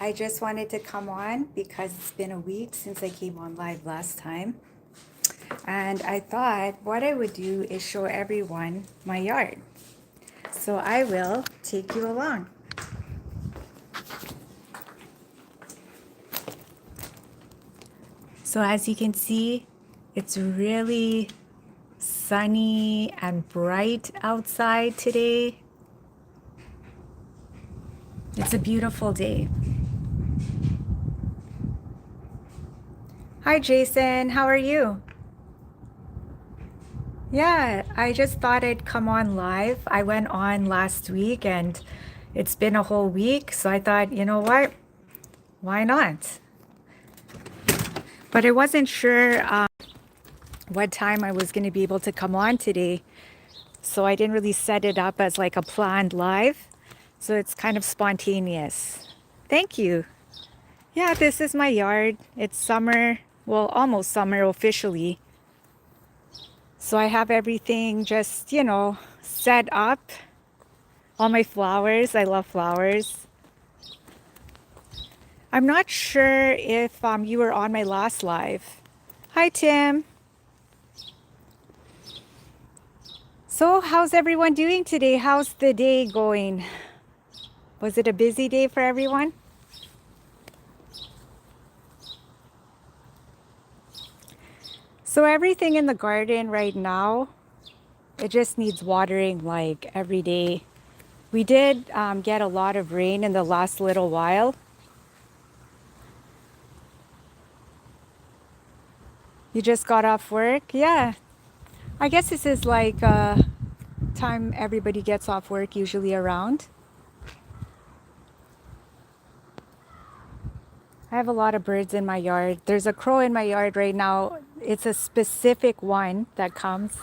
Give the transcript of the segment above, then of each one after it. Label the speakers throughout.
Speaker 1: I just wanted to come on because it's been a week since I came on live last time. And I thought what I would do is show everyone my yard. So I will take you along. So as you can see, it's really sunny and bright outside today. It's a beautiful day. Hi Jason, how are you? Yeah, I just thought I'd come on live. I went on last week and it's been a whole week, so I thought, you know what? Why not? But I wasn't sure what time I was going to be able to come on today, so I didn't really set it up as like a planned live. So it's kind of spontaneous. Thank you. Yeah, this is my yard. It's summer, well, almost summer officially. So I have everything just, set up. All my flowers. I love flowers. I'm not sure if you were on my last live. Hi, Tim. So, how's everyone doing today? How's the day going? Was it a busy day for everyone? So, everything in the garden right now, it just needs watering like every day. We did get a lot of rain in the last little while. You just got off work? Yeah. I guess this is like time everybody gets off work usually around. I have a lot of birds in my yard. There's a crow in my yard right now. It's a specific one that comes.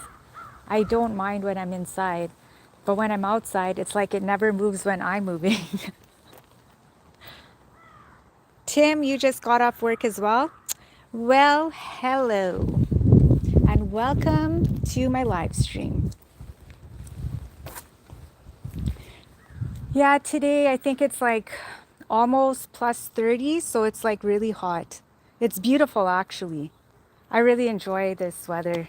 Speaker 1: I don't mind when I'm inside, but when I'm outside, it's like it never moves when I'm moving. Tim, you just got off work as well? Well, hello, and welcome to my live stream. Yeah, today I think it's like almost plus 30, so it's like really hot. It's beautiful actually. I really enjoy this weather.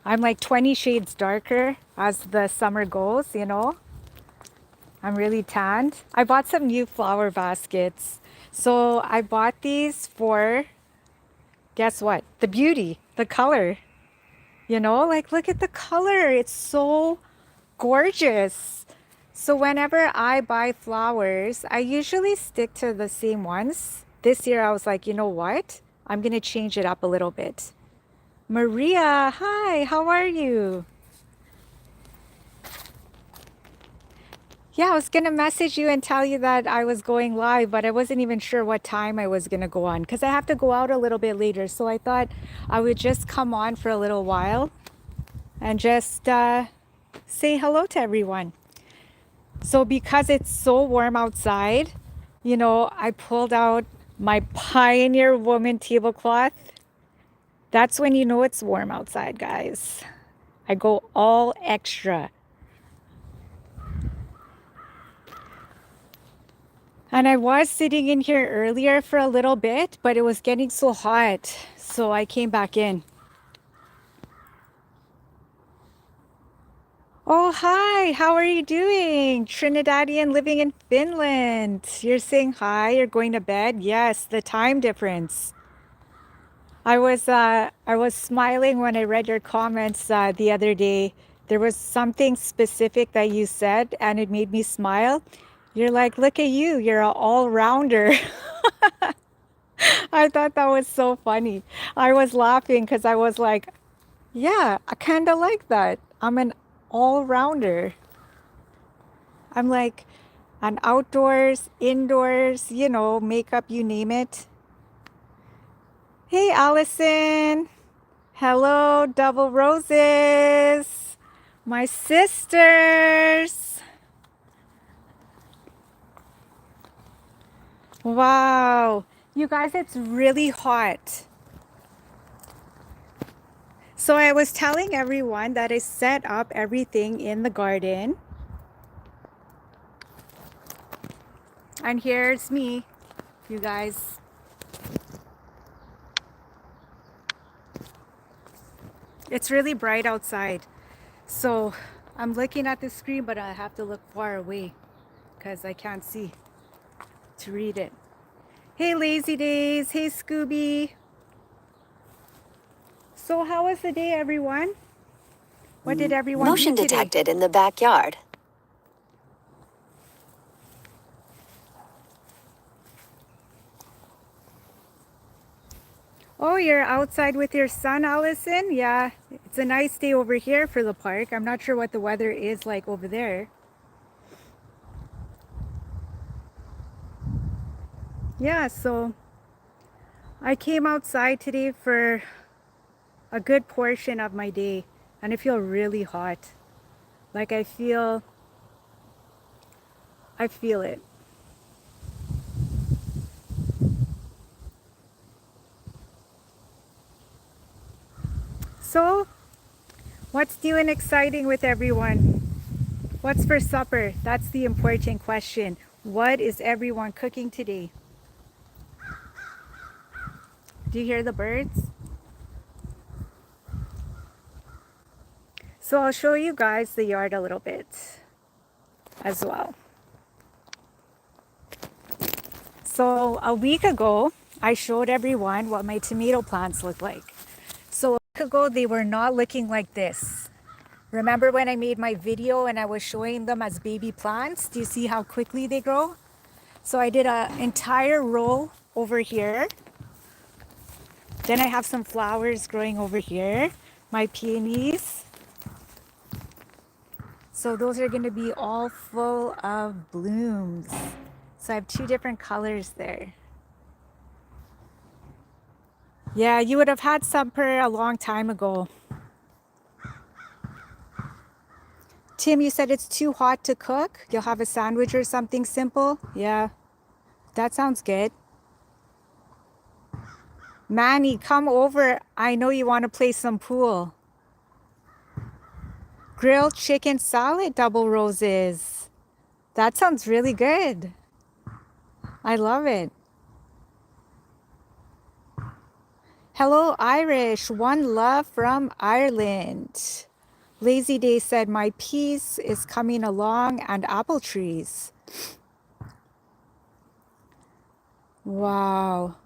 Speaker 1: I'm like 20 shades darker as the summer goes. I'm really tanned. I bought some new flower baskets. So I bought these for, guess what? The beauty, the color. Like look at the color. It's so gorgeous. So whenever I buy flowers, I usually stick to the same ones. This year I was like, you know what? I'm going to change it up a little bit. Maria, hi, how are you? Yeah, I was gonna message you and tell you that I was going live, but I wasn't even sure what time I was gonna go on because I have to go out a little bit later. So I thought I would just come on for a little while and just say hello to everyone. So because it's so warm outside, I pulled out my Pioneer Woman tablecloth. That's when you know it's warm outside, guys. I go all extra. And I was sitting in here earlier for a little bit, but it was getting so hot. So I came back in. Oh, hi. How are you doing? Trinidadian living in Finland. You're saying hi. You're going to bed? Yes, the time difference. I was smiling when I read your comments the other day. There was something specific that you said and it made me smile. You're like, look at you. You're an all-rounder. I thought that was so funny. I was laughing because I was like, yeah, I kind of like that. I'm an all-rounder. I'm like an outdoors, indoors, makeup, you name it. Hey, Allison. Hello, Double Roses. My sisters. Wow. You guys, it's really hot. So I was telling everyone that I set up everything in the garden. And here's me. you guys. It's really bright outside. So I'm looking at the screen, but I have to look far away because I can't see to read it. Hey, Lazy Days. Hey, Scooby. So how was the day, everyone? What did everyone
Speaker 2: Motion
Speaker 1: do today?
Speaker 2: detected in the backyard.
Speaker 1: Oh, you're outside with your son, Allison? Yeah, it's a nice day over here for the park. I'm not sure what the weather is like over there. Yeah, so I came outside today for a good portion of my day and I feel really hot. Like I feel it. So, what's new and exciting with everyone? What's for supper? That's the important question. What is everyone cooking today? Do you hear the birds? So I'll show you guys the yard a little bit as well. So a week ago, I showed everyone what my tomato plants look like. So a week ago, they were not looking like this. Remember when I made my video and I was showing them as baby plants? Do you see how quickly they grow? So I did an entire row over here. Then I have some flowers growing over here, my peonies. So those are gonna be all full of blooms. So I have two different colors there. Yeah, you would have had supper a long time ago. Tim, you said it's too hot to cook. You'll have a sandwich or something simple. Yeah, that sounds good. Manny, come over. I know you want to play some pool. Grilled chicken salad, double roses. That sounds really good. I love it. Hello, Irish. One love from Ireland. Lazy Day said, my peace is coming along and apple trees. Wow.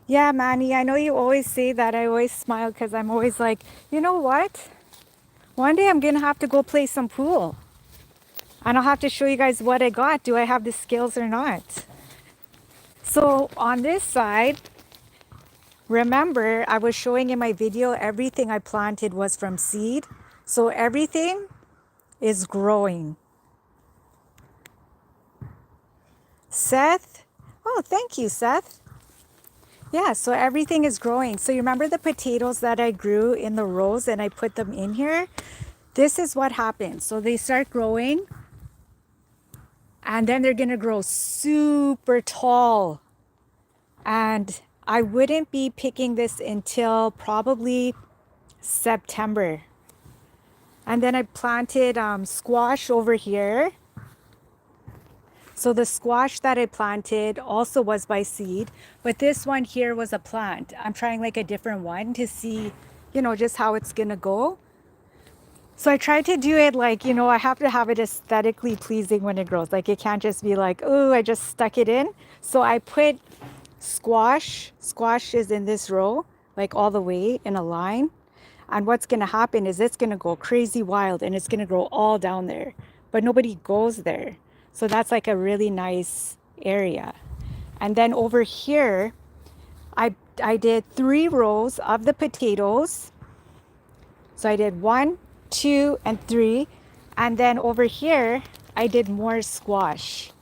Speaker 1: Yeah, Manny, I know you always say that. I always smile because I'm always like, you know what? One day I'm going to have to go play some pool. And I'll have to show you guys what I got. Do I have the skills or not? So on this side, remember I was showing in my video everything I planted was from seed. So everything is growing. Seth? Oh, thank you, Seth. Yeah, so everything is growing. So you remember the potatoes that I grew in the rows and I put them in here? This is what happens. So they start growing and then they're gonna grow super tall. And I wouldn't be picking this until probably September. And then I planted squash over here. So the squash that I planted also was by seed, but this one here was a plant. I'm trying like a different one to see, you know, just how it's gonna go. So I tried to do it like, you know, I have to have it aesthetically pleasing when it grows. Like it can't just be like, oh, I just stuck it in. So I put squash. Squash is in this row, like all the way in a line. And what's gonna happen is it's gonna go crazy wild and it's gonna grow all down there, but nobody goes there. So that's like a really nice area. And then over here, I did 3 rows of the potatoes. So I did 1, 2, and 3. And then over here, I did more squash.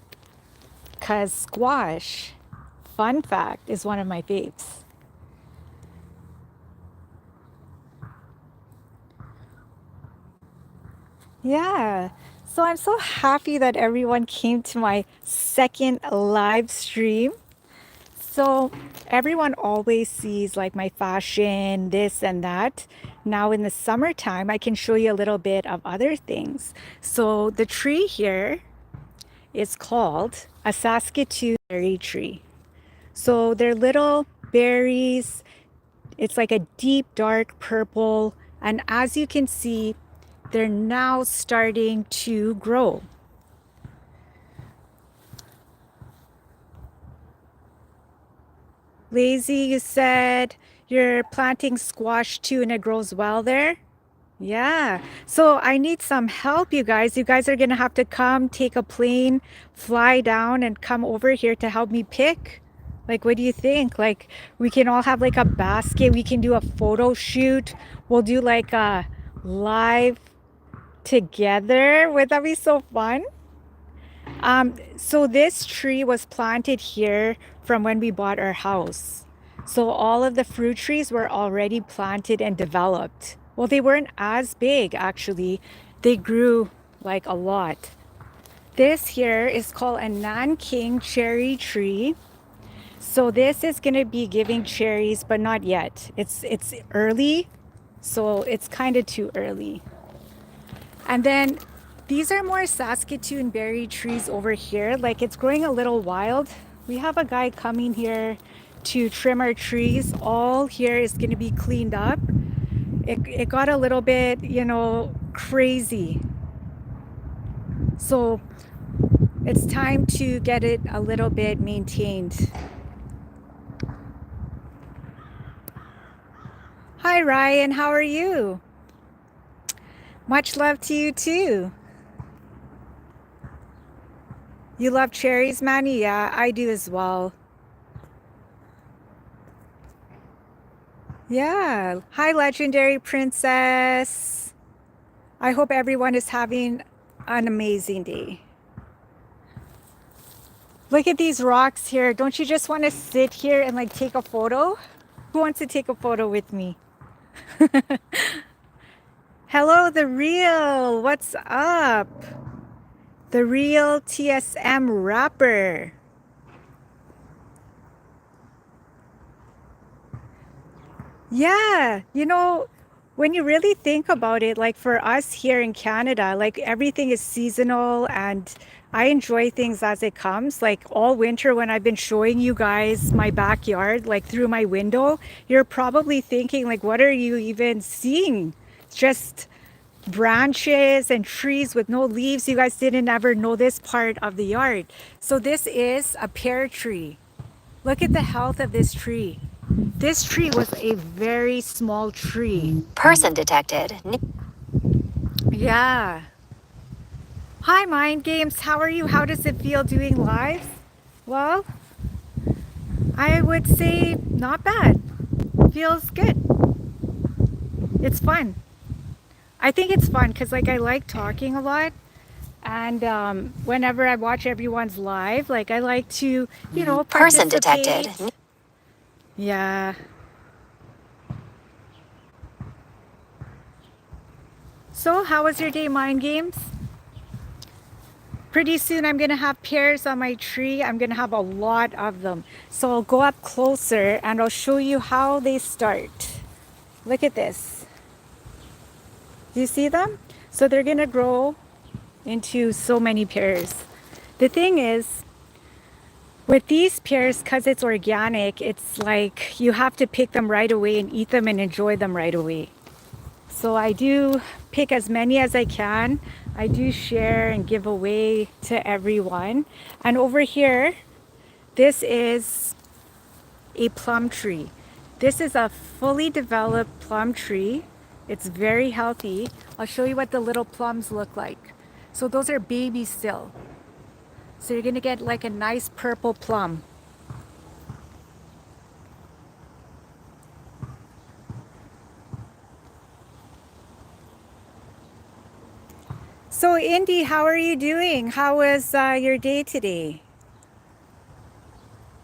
Speaker 1: Because squash, fun fact, is one of my faves. Yeah. So I'm so happy that everyone came to my second live stream. So everyone always sees like my fashion, this and that. Now in the summertime, I can show you a little bit of other things. So the tree here is called a Saskatoon berry tree. So they're little berries. It's like a deep dark purple. And as you can see, they're now starting to grow. Lazy, you said you're planting squash too and it grows well there? Yeah. So I need some help, you guys. You guys are going to have to come take a plane, fly down and come over here to help me pick. Like, what do you think? Like, we can all have like a basket. We can do a photo shoot. We'll do like a live together. Would that be so fun? So this tree was planted here from when we bought our house. So all of the fruit trees were already planted and developed. Well, they weren't as big actually. They grew like a lot. This here is called a Nanking cherry tree. So this is going to be giving cherries, but not yet. It's early, so it's kind of too early. And then these are more Saskatoon berry trees over here. Like it's growing a little wild. We have a guy coming here to trim our trees. All here is going to be cleaned up. It got a little bit, crazy. So it's time to get it a little bit maintained. Hi, Ryan. How are you? Much love to you too. You love cherries, Manny? Yeah, I do as well. Yeah. Hi, Legendary Princess. I hope everyone is having an amazing day. Look at these rocks here. Don't you just want to sit here and like take a photo? Who wants to take a photo with me? Hello, The Real. What's up? The Real TSM rapper. Yeah, when you really think about it, like for us here in Canada, like everything is seasonal and I enjoy things as it comes. Like all winter when I've been showing you guys my backyard, like through my window, you're probably thinking like, what are you even seeing? It's just branches and trees with no leaves. You guys didn't ever know this part of the yard. So this is a pear tree. Look at the health of this tree. This tree was a very small tree.
Speaker 2: Person detected.
Speaker 1: Yeah. Hi, Mind Games. How are you? How does it feel doing live? Well, I would say not bad. Feels good. It's fun. I think it's fun because like I like talking a lot. And whenever I watch everyone's live, like I like to,
Speaker 2: Person
Speaker 1: participate.
Speaker 2: detected.
Speaker 1: Yeah. So, how was your day, Mind Games? Pretty soon I'm gonna have pears on my tree. I'm gonna have a lot of them. So I'll go up closer and I'll show you how they start. Look at this. Do you see them? So they're gonna grow into so many pears. The thing is, with these pears, because it's organic, it's like you have to pick them right away and eat them and enjoy them right away. So I do pick as many as I can. I do share and give away to everyone. And over here, this is a plum tree. This is a fully developed plum tree. It's very healthy. I'll show you what the little plums look like. So those are babies still. So you're gonna get like a nice purple plum. So Indy, how are you doing? How was your day today?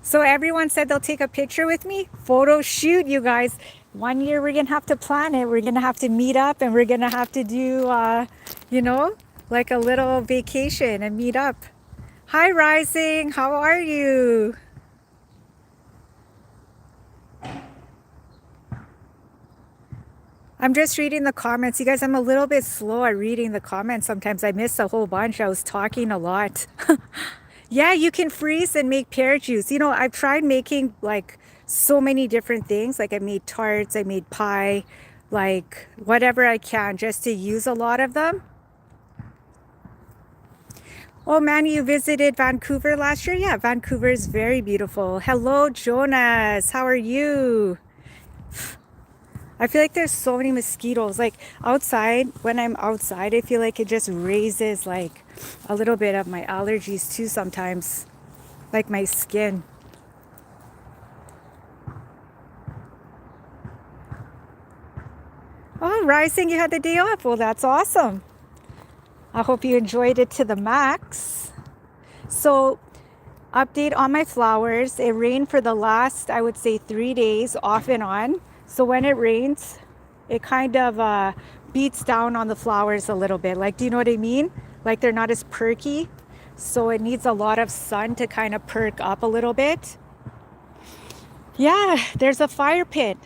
Speaker 1: So everyone said they'll take a picture with me. Photo shoot, you guys. One year we're gonna have to plan it. We're gonna have to meet up and we're gonna have to do, like a little vacation and meet up. Hi, Rising. How are you? I'm just reading the comments. You guys, I'm a little bit slow at reading the comments. Sometimes I miss a whole bunch. I was talking a lot. Yeah, you can freeze and make pear juice. You know, I've tried making like so many different things. Like I made tarts, I made pie, like whatever I can just to use a lot of them. Oh, Manny, you visited Vancouver last year? Yeah, Vancouver is very beautiful. Hello, Jonas. How are you? I feel like there's so many mosquitoes. Like outside, when I'm outside, I feel like it just raises like a little bit of my allergies too sometimes, like my skin. Oh, Rising, you had the day off. Well, that's awesome. I hope you enjoyed it to the max. So, update on my flowers. It rained for the last, I would say, 3 days off and on. So, when it rains, it kind of beats down on the flowers a little bit. Like, do you know what I mean? Like, they're not as perky. So, it needs a lot of sun to kind of perk up a little bit. Yeah, there's a fire pit.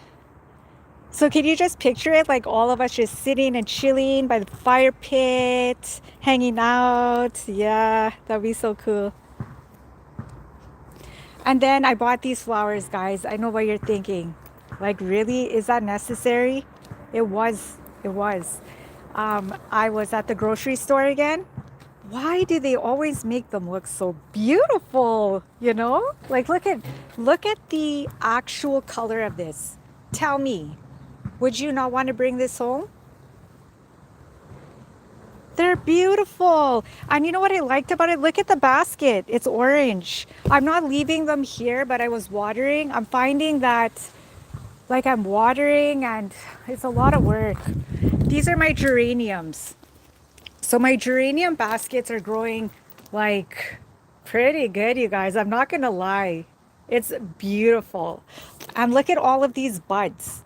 Speaker 1: So can you just picture it like all of us just sitting and chilling by the fire pit, hanging out? Yeah, that'd be so cool. And then I bought these flowers, guys. I know what you're thinking. Like, really? Is that necessary? It was. It was. I was at the grocery store again. Why do they always make them look so beautiful? You know? Like look at the actual color of this. Tell me. Would you not want to bring this home? They're beautiful. And you know what I liked about it? Look at the basket. It's orange. I'm not leaving them here, but I was watering. I'm finding that like I'm watering and it's a lot of work. These are my geraniums. So my geranium baskets are growing like pretty good, you guys. I'm not going to lie. It's beautiful. And look at all of these buds.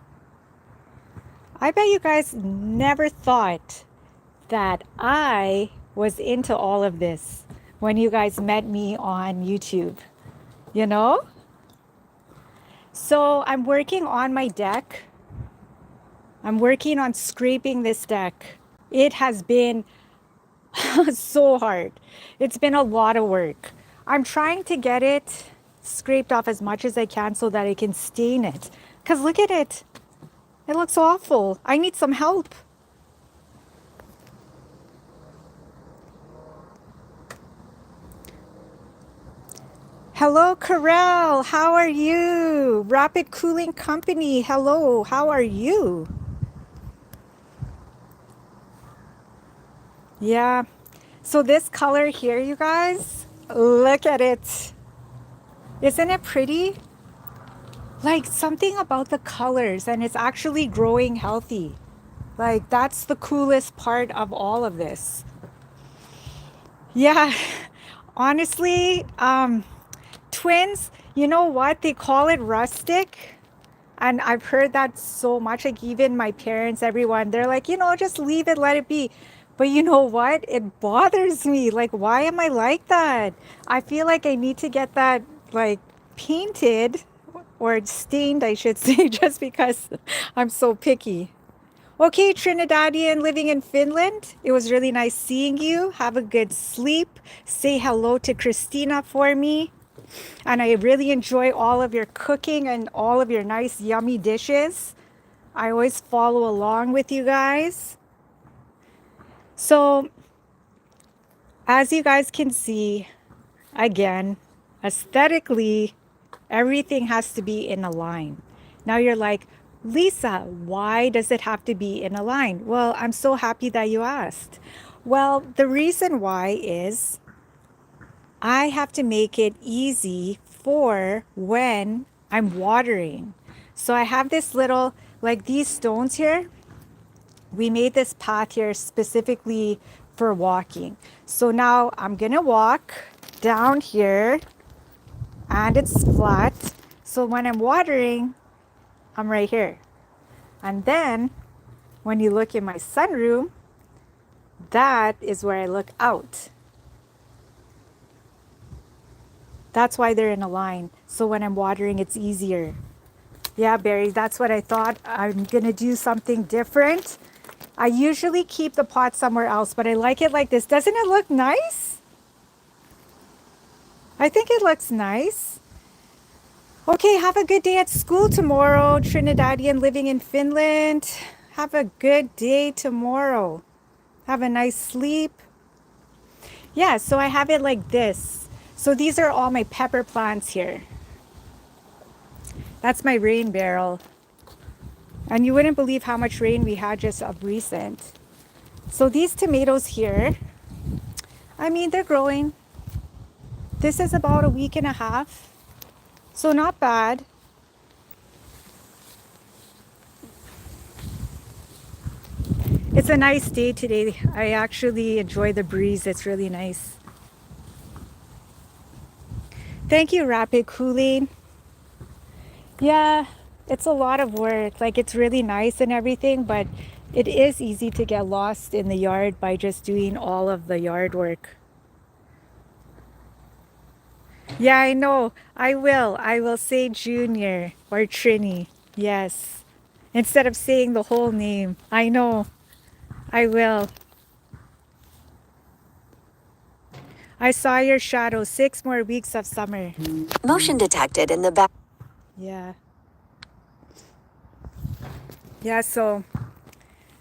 Speaker 1: I bet you guys never thought that I was into all of this when you guys met me on YouTube, you know? So I'm working on my deck. I'm working on scraping this deck. It has been so hard. It's been a lot of work. I'm trying to get it scraped off as much as I can so that I can stain it. Because look at it. It looks awful. I need some help. Hello, Corel. How are you? Rapid Cooling Company. Hello. How are you? Yeah. So this color here, you guys, look at it. Isn't it pretty? Like something about the colors and it's actually growing healthy. Like that's the coolest part of all of this. Yeah. Honestly, twins, you know what? They call it rustic. And I've heard that so much. Like even my parents, everyone, they're like, just leave it, let it be. But you know what? It bothers me. Like, why am I like that? I feel like I need to get that like painted or stained, I should say, just because I'm so picky. Okay, Trinidadian living in Finland. It was really nice seeing you. Have a good sleep. Say hello to Christina for me. And I really enjoy all of your cooking and all of your nice, yummy dishes. I always follow along with you guys. So, as you guys can see, again, aesthetically, everything has to be in a line. Now you're like, Lisa, why does it have to be in a line? Well, I'm so happy that you asked. Well, the reason why is I have to make it easy for when I'm watering. So I have this little, like these stones here. We made this path here specifically for walking. So now I'm gonna walk down here and it's flat. So when I'm watering, I'm right here. And then when you look in my sunroom, that is where I look out. That's why they're in a line. So when I'm watering, it's easier. Yeah, Barry, that's what I thought. I'm gonna do something different. I usually keep the pot somewhere else, but I like it like this. Doesn't it look nice? I think it looks nice. Okay, have a good day at school tomorrow, Trinidadian living in Finland. Have a good day tomorrow. Have a nice sleep. Yeah, so I have it like this. So these are all my pepper plants here. That's my rain barrel. And you wouldn't believe how much rain we had just of recent. So these tomatoes here, I mean, they're growing. This is about a week and a half. So not bad. It's a nice day today. I actually enjoy the breeze. It's really nice. Thank you, Rapid Cooling. Yeah, it's a lot of work. Like it's really nice and everything, but it is easy to get lost in the yard by just doing all of the yard work. Yeah, I know. I will. I will say Junior or Trini. Yes. Instead of saying the whole name. I know. I will. I saw your shadow. 6 more weeks of summer.
Speaker 2: Motion detected in the back.
Speaker 1: Yeah. Yeah, so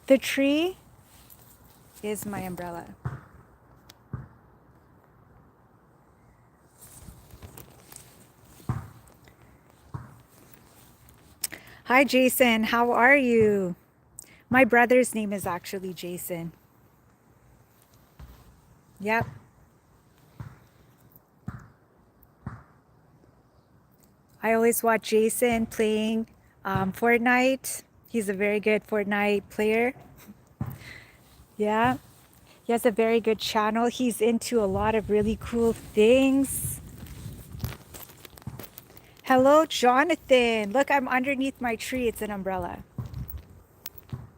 Speaker 1: the tree is my umbrella. Hi, Jason. How are you? My brother's name is actually Jason. Yep. I always watch Jason playing Fortnite. He's a very good Fortnite player. Yeah. He has a very good channel. He's into a lot of really cool things. Hello, Jonathan. Look, I'm underneath my tree. It's an umbrella.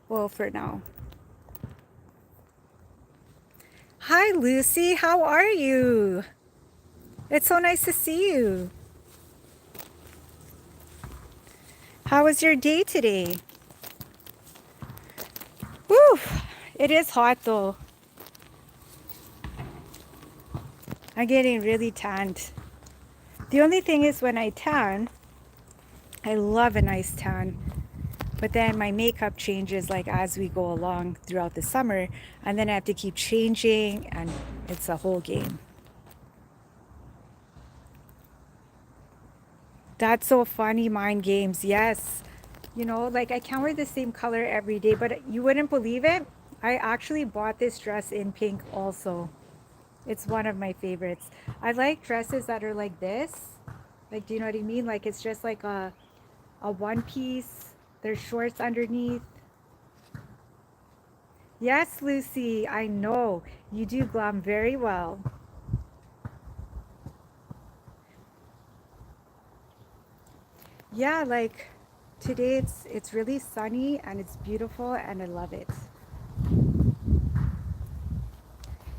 Speaker 1: Well, for now. Hi, Lucy. How are you? It's so nice to see you. How was your day today? Woo! It is hot though. I'm getting really tanned. The only thing is when I tan, I love a nice tan. But then my makeup changes like as we go along throughout the summer, and then I have to keep changing, and it's a whole game. That's so funny, mind games. Yes. You know, like I can't wear the same color every day, but you wouldn't believe it. I actually bought this dress in pink also. It's one of my favorites. I like dresses that are like this. Like, do you know what I mean? Like it's just like a one piece. There's shorts underneath. Yes, Lucy, I know. You do glam very well. Yeah, like today it's really sunny and it's beautiful and I love it.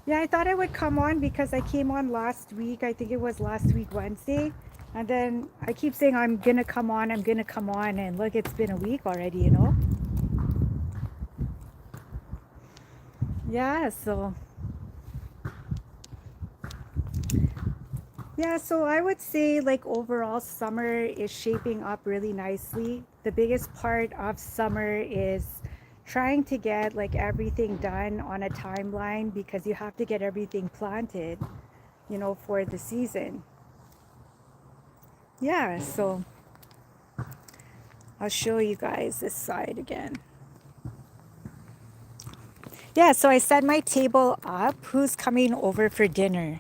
Speaker 1: Yeah, I thought I would come on because I came on last week. I think it was last week Wednesday. And then I keep saying I'm gonna come on, I'm gonna come on, and look, it's been a week already, you know? Yeah, so yeah, so I would say like overall summer is shaping up really nicely. The biggest part of summer is trying to get like everything done on a timeline because you have to get everything planted, you know, for the season. Yeah, so I'll show you guys this side again. Yeah, so I set my table up. Who's coming over for dinner?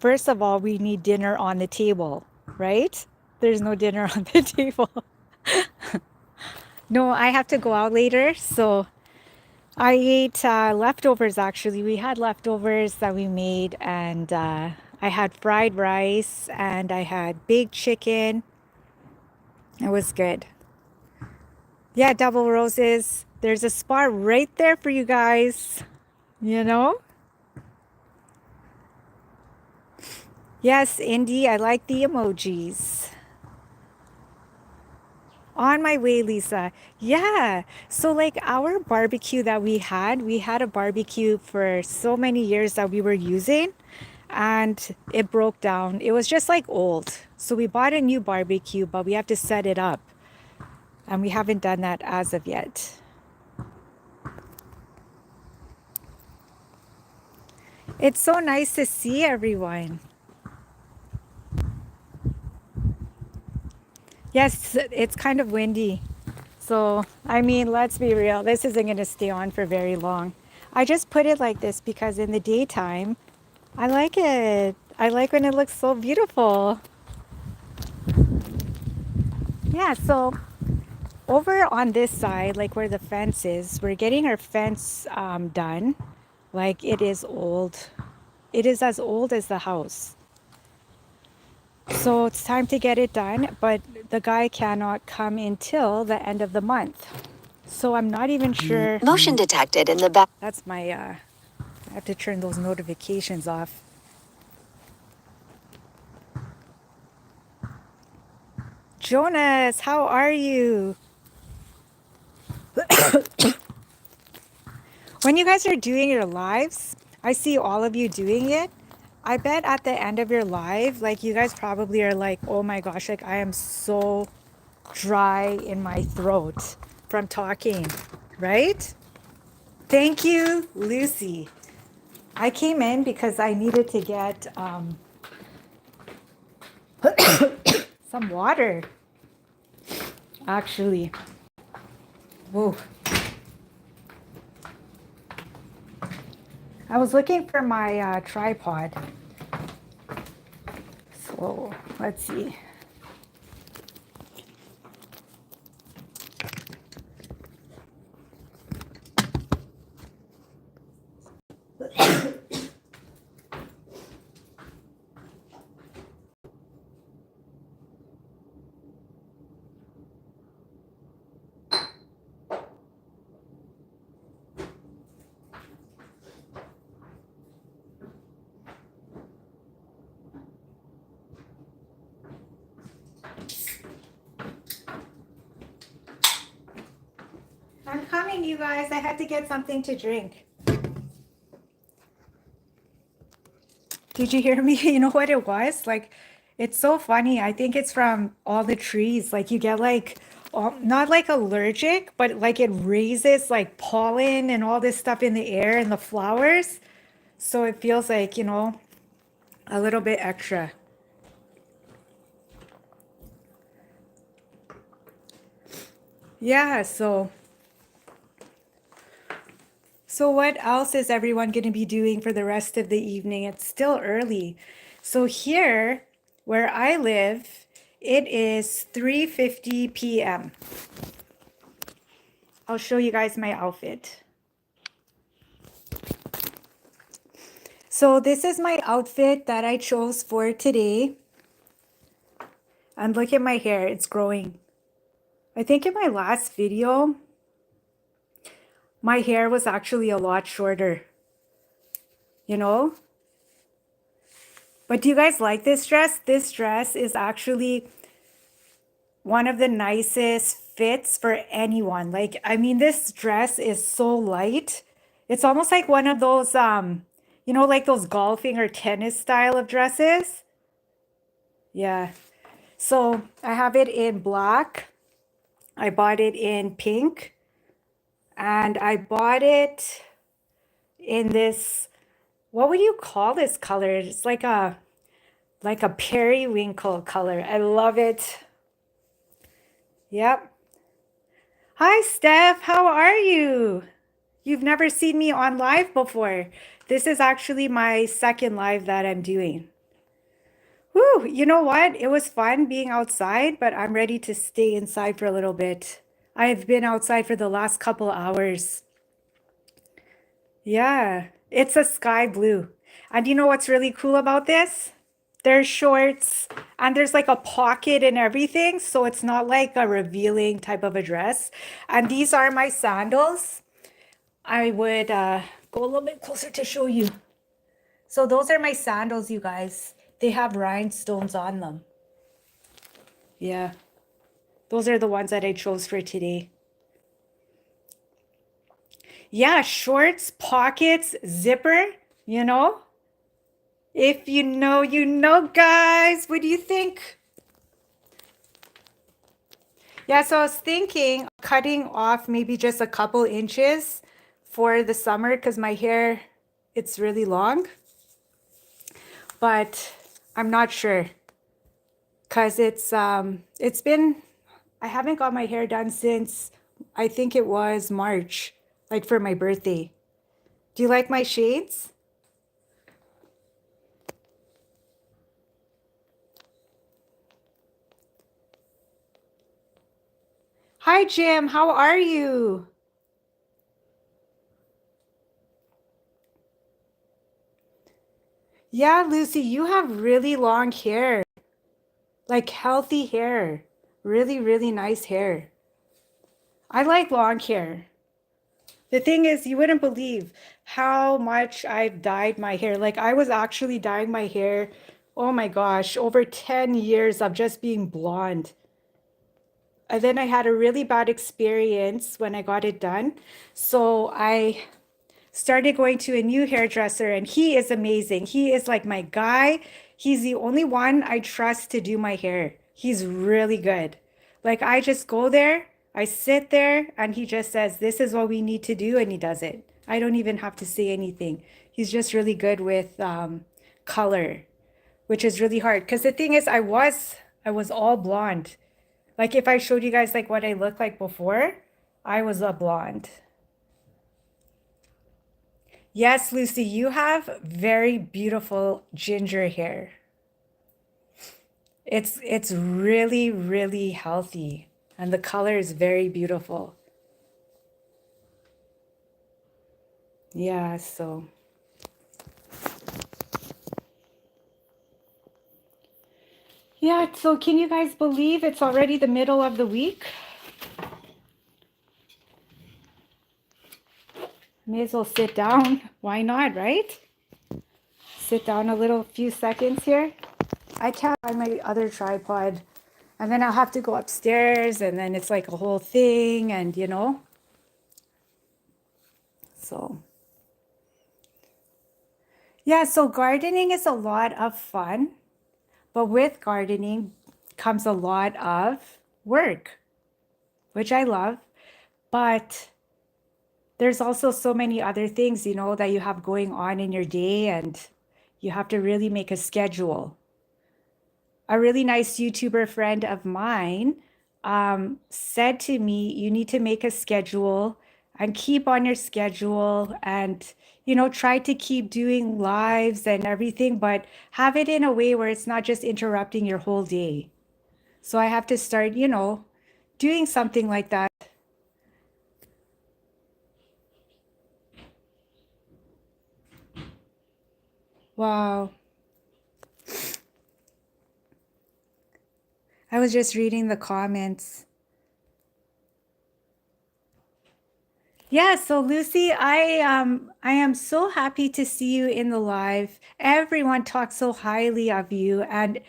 Speaker 1: First of all, we need dinner on the table, right? There's no dinner on the table. No, I have to go out later. So I ate leftovers actually. We had leftovers that we made, and I had fried rice and I had baked chicken. It was good. Yeah, double roses. There's a spot right there for you guys, you know? Yes, Indy, I like the emojis. On my way, Lisa. Yeah. So, like our barbecue that we had a barbecue for so many years that we were using, and it broke down. It was just like old. So, we bought a new barbecue, but we have to set it up, and we haven't done that as of yet. It's so nice to see everyone. Yes, it's kind of windy. So, I mean, let's be real. This isn't going to stay on for very long. I just put it like this because in the daytime, I like it. I like when it looks so beautiful. Yeah, so over on this side, like where the fence is, we're getting our fence done. Like it is old. It is as old as the house. So it's time to get it done, but the guy cannot come until the end of the month. So I'm not even sure.
Speaker 2: Motion detected in the back.
Speaker 1: That's my, I have to turn those notifications off. Jonas, how are you? When you guys are doing your lives, I see all of you doing it. I bet at the end of your live, like you guys probably are like, oh my gosh, like I am so dry in my throat from talking, right? Thank you, Lucy. I came in because I needed to get some water, actually. Whoa. I was looking for my tripod. So let's see. I'm coming, you guys. I had to get something to drink. Did you hear me? You know what it was? Like, it's so funny. I think it's from all the trees. Like, you get like, not like allergic, but like it raises like pollen and all this stuff in the air and the flowers. So it feels like, a little bit extra. Yeah, so what else is everyone going to be doing for the rest of the evening? It's still early. So here where I live, it is 3:50 p.m. I'll show you guys my outfit. So this is my outfit that I chose for today. And look at my hair, it's growing. I think in my last video, my hair was actually a lot shorter, you know? But do you guys like this dress? This dress is actually one of the nicest fits for anyone. Like, I mean, this dress is so light. It's almost like one of those, like those golfing or tennis style of dresses. Yeah. So I have it in black. I bought it in pink. And I bought it in this, what would you call this color? It's like a periwinkle color. I love it. Yep. Hi, Steph. How are you? You've never seen me on live before. This is actually my second live that I'm doing. Whew, you know what? It was fun being outside, but I'm ready to stay inside for a little bit. I've been outside for the last couple hours. Yeah, it's a sky blue. And you know what's really cool about this? There's shorts and there's like a pocket and everything, so it's not like a revealing type of a dress. And these are my sandals. I would go a little bit closer to show you. So those are my sandals, you guys. They have rhinestones on them. Yeah, Those are the ones that I chose for today. Yeah, shorts, pockets, zipper, you know? If you know, guys. What do you think? Yeah, so I was thinking cutting off maybe just a couple inches for the summer because my hair, it's really long. But I'm not sure because it's been, I haven't got my hair done since I think it was March, like for my birthday. Do you like my shades? Hi, Jim. How are you? Yeah, Lucy, you have really long hair, like healthy hair. Really, really nice hair. I like long hair. The thing is, you wouldn't believe how much I've dyed my hair. Like, I was actually dyeing my hair, oh my gosh, over 10 years of just being blonde. And then I had a really bad experience when I got it done. So I started going to a new hairdresser, and he is amazing. He is like my guy. He's the only one I trust to do my hair. He's really good. Like, I just go there, I sit there, and he just says, "This is what we need to do," and he does it. I don't even have to say anything. He's just really good with color, which is really hard. Because the thing is, I was all blonde. Like, if I showed you guys like what I looked like before, I was a blonde. Yes, Lucy, you have very beautiful ginger hair. It's really, really healthy, and the color is very beautiful. Yeah, so yeah, so can you guys believe it's already the middle of the week? May as well sit down. Why not, right? Sit down a little few seconds here. I can't find my other tripod. And then I'll have to go upstairs, and then it's like a whole thing, and so yeah, so gardening is a lot of fun, but with gardening comes a lot of work, which I love. But there's also so many other things, that you have going on in your day, and you have to really make a schedule. A really nice YouTuber friend of mine said to me, you need to make a schedule and keep on your schedule, and try to keep doing lives and everything, but have it in a way where it's not just interrupting your whole day. So I have to start, doing something like that. Wow. I was just reading the comments. Yeah, so Lucy, I am so happy to see you in the live. Everyone talks so highly of you, and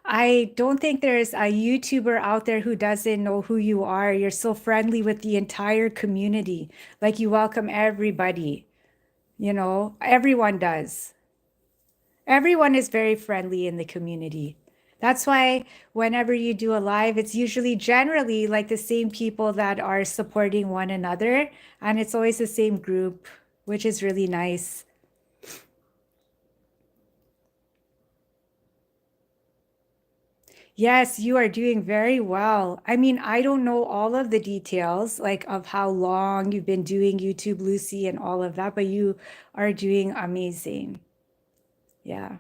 Speaker 1: I don't think there's a YouTuber out there who doesn't know who you are. You're so friendly with the entire community. Like, you welcome everybody, everyone does. Everyone is very friendly in the community. That's why whenever you do a live, it's usually generally like the same people that are supporting one another, and it's always the same group, which is really nice. Yes, you are doing very well. I mean, I don't know all of the details, like of how long you've been doing YouTube, Lucy, and all of that, but you are doing amazing. Yeah.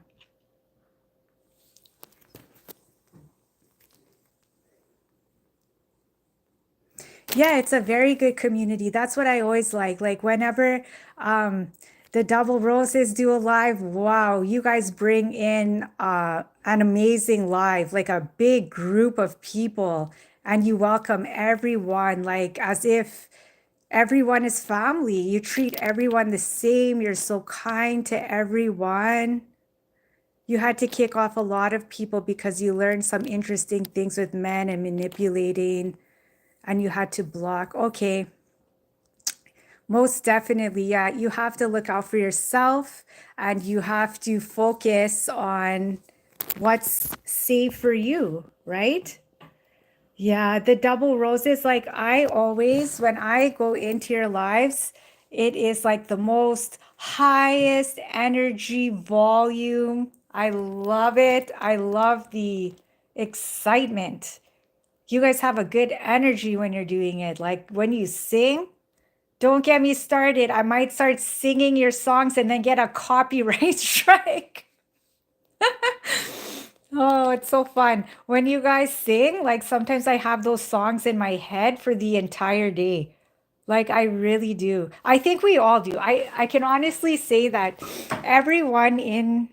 Speaker 1: Yeah, it's a very good community. That's what I always like. Like, whenever um the Double Roses do a live, wow, you guys bring in an amazing live, like a big group of people, and you welcome everyone like as if everyone is family. You treat everyone the same. You're so kind to everyone. You had to kick off a lot of people because you learned some interesting things with men and manipulating, and you had to block. Okay, most definitely. Yeah, you have to look out for yourself and you have to focus on what's safe for you, right? Yeah, the double roses, like I always, when I go into your lives, it is like the most highest energy volume. I love it. I love the excitement. You guys have a good energy when you're doing it. Like when you sing, don't get me started. I might start singing your songs and then get a copyright strike. Oh, it's so fun. When you guys sing, like sometimes I have those songs in my head for the entire day. Like I really do. I think we all do. I can honestly say that everyone in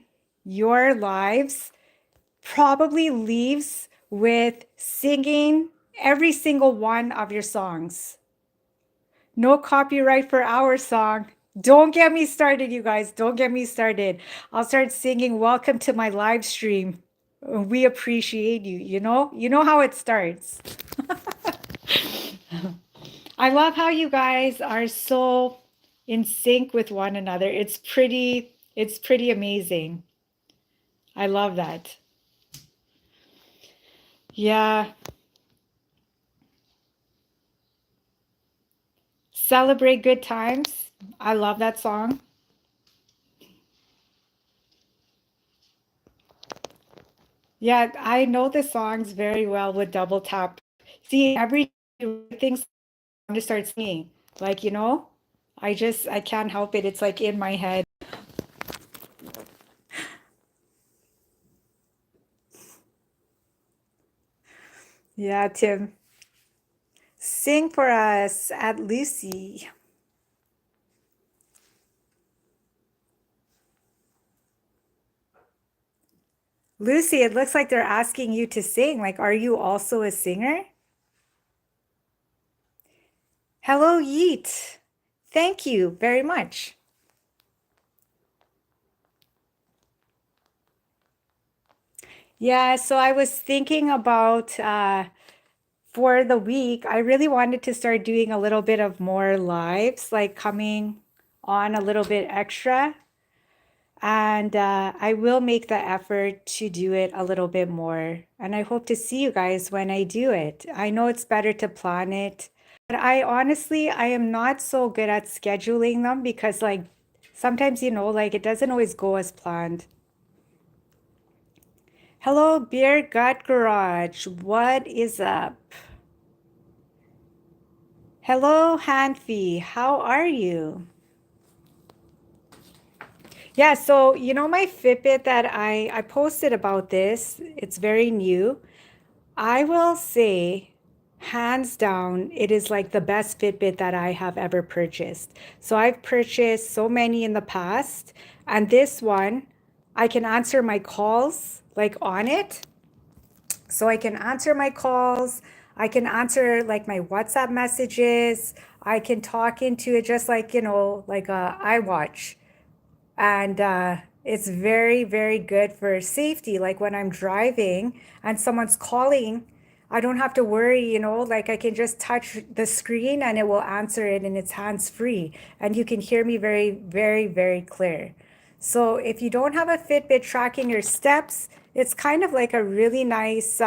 Speaker 1: your lives probably leaves with singing every single one of your songs. No copyright for our song. Don't get me started, you guys. Don't get me started. I'll start singing Welcome to my live stream. We appreciate you, you know? You know how it starts. I love how you guys are so in sync with one another. It's pretty amazing. I love that. Yeah. Celebrate good times. I love that song. Yeah, I know the songs very well with double tap. See, every things to start singing. Like, I can't help it. It's like in my head. Yeah, Tim. Sing for us at Lucy. Lucy, it looks like they're asking you to sing. Like, are you also a singer? Hello, Yeet. Thank you very much. Yeah, so I was thinking about for the week, I really wanted to start doing a little bit of more lives, like coming on a little bit extra. And I will make the effort to do it a little bit more. And I hope to see you guys when I do it. I know it's better to plan it, but I am not so good at scheduling them because, like, sometimes, like it doesn't always go as planned. Hello, Beer Gut Garage. What is up? Hello, Hanfi. How are you? Yeah, so my Fitbit that I posted about this, it's very new. I will say, hands down, it is like the best Fitbit that I have ever purchased. So I've purchased so many in the past, and this one, I can answer my calls like on it. So I can answer my calls, I can answer like my WhatsApp messages, I can talk into it just like, like a iWatch. And it's very, very good for safety. Like when I'm driving and someone's calling, I don't have to worry, like I can just touch the screen and it will answer it and it's hands free. And you can hear me very, very, very clear. So if you don't have a Fitbit tracking your steps, it's kind of like a really nice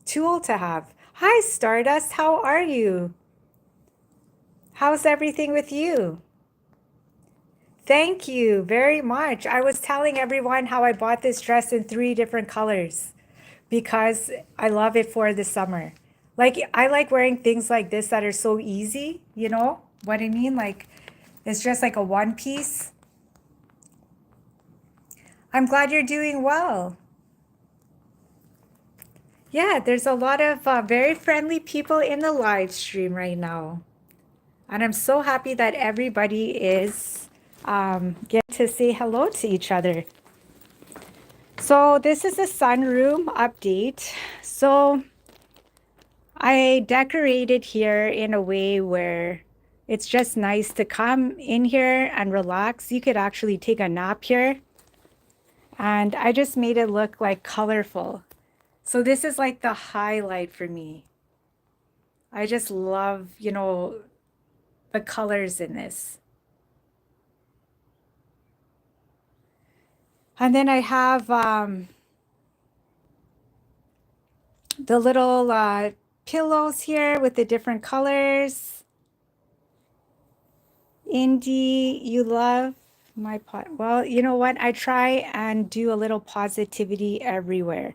Speaker 1: tool to have. Hi, Stardust. How are you? How's everything with you? Thank you very much. I was telling everyone how I bought this dress in three different colors because I love it for the summer. Like, I like wearing things like this that are so easy, you know what I mean? Like, it's just like a one piece. I'm glad you're doing well. Yeah, there's a lot of very friendly people in the live stream right now. And I'm so happy that everybody is getting to say hello to each other. So this is a sunroom update. So I decorated here in a way where it's just nice to come in here and relax. You could actually take a nap here. And I just made it look like colorful. So this is like the highlight for me. I just love, the colors in this. And then I have the little pillows here with the different colors. Indy, you love my pot. Well, you know what? I try and do a little positivity everywhere.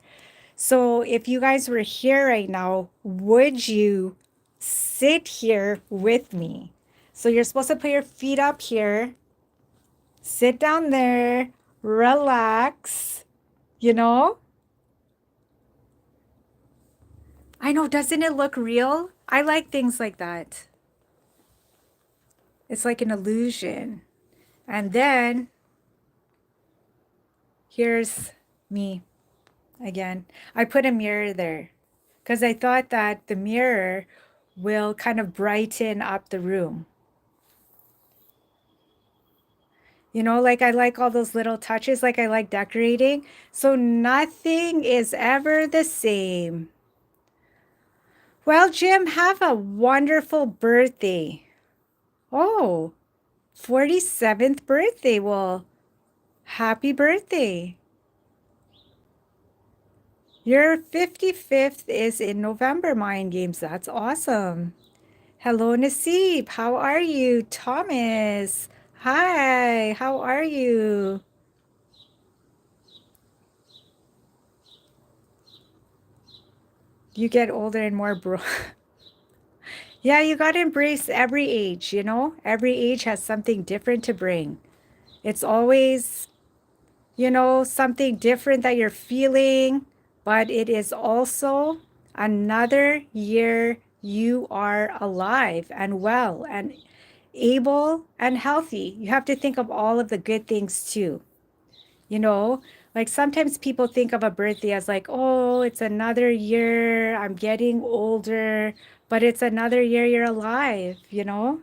Speaker 1: So if you guys were here right now, would you sit here with me? So you're supposed to put your feet up here, sit down there, relax, you know? I know, doesn't it look real? I like things like that. It's like an illusion. And then here's me again. I put a mirror there because I thought that the mirror will kind of brighten up the room. You know, like I like all those little touches, like I like decorating. So nothing is ever the same. Well, Jim, have a wonderful birthday. Oh, 47th birthday. Well, happy birthday. Your 55th is in November, Mind Games. That's awesome. Hello, Nasib. How are you? Thomas. Hi, how are you? You get older and more bro. Yeah, you got to embrace every age, you know? Every age has something different to bring. It's always, something different that you're feeling, but it is also another year you are alive and well and able and healthy. You have to think of all of the good things too. You know, like sometimes people think of a birthday as like, oh, it's another year, I'm getting older, but it's another year you're alive, you know?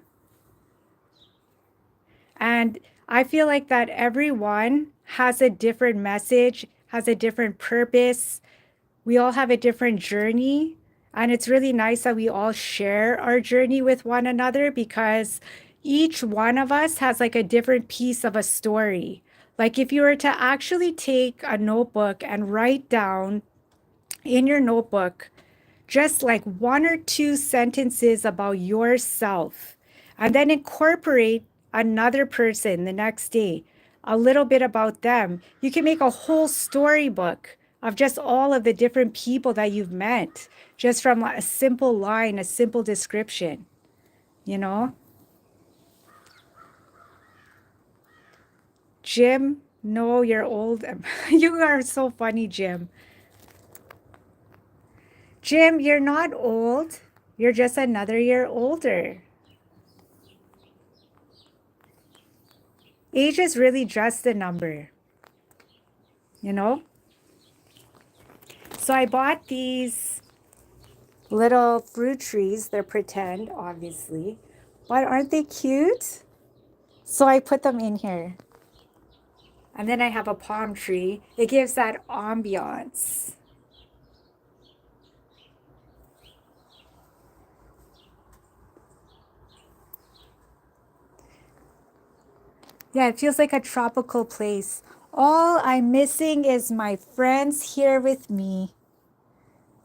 Speaker 1: And I feel like that everyone has a different message, has a different purpose. We all have a different journey. And it's really nice that we all share our journey with one another because each one of us has like a different piece of a story. Like if you were to actually take a notebook and write down in your notebook just like one or two sentences about yourself, and then incorporate another person the next day, a little bit about them. You can make a whole storybook of just all of the different people that you've met, just from a simple line, a simple description, you know? Jim, no, you're old. You are so funny, Jim. Jim, you're not old. You're just another year older. Age is really just a number, you know? So I bought these little fruit trees. They're pretend, obviously, but aren't they cute? So I put them in here. And then I have a palm tree. It gives that ambiance. Yeah, it feels like a tropical place. All I'm missing is my friends here with me.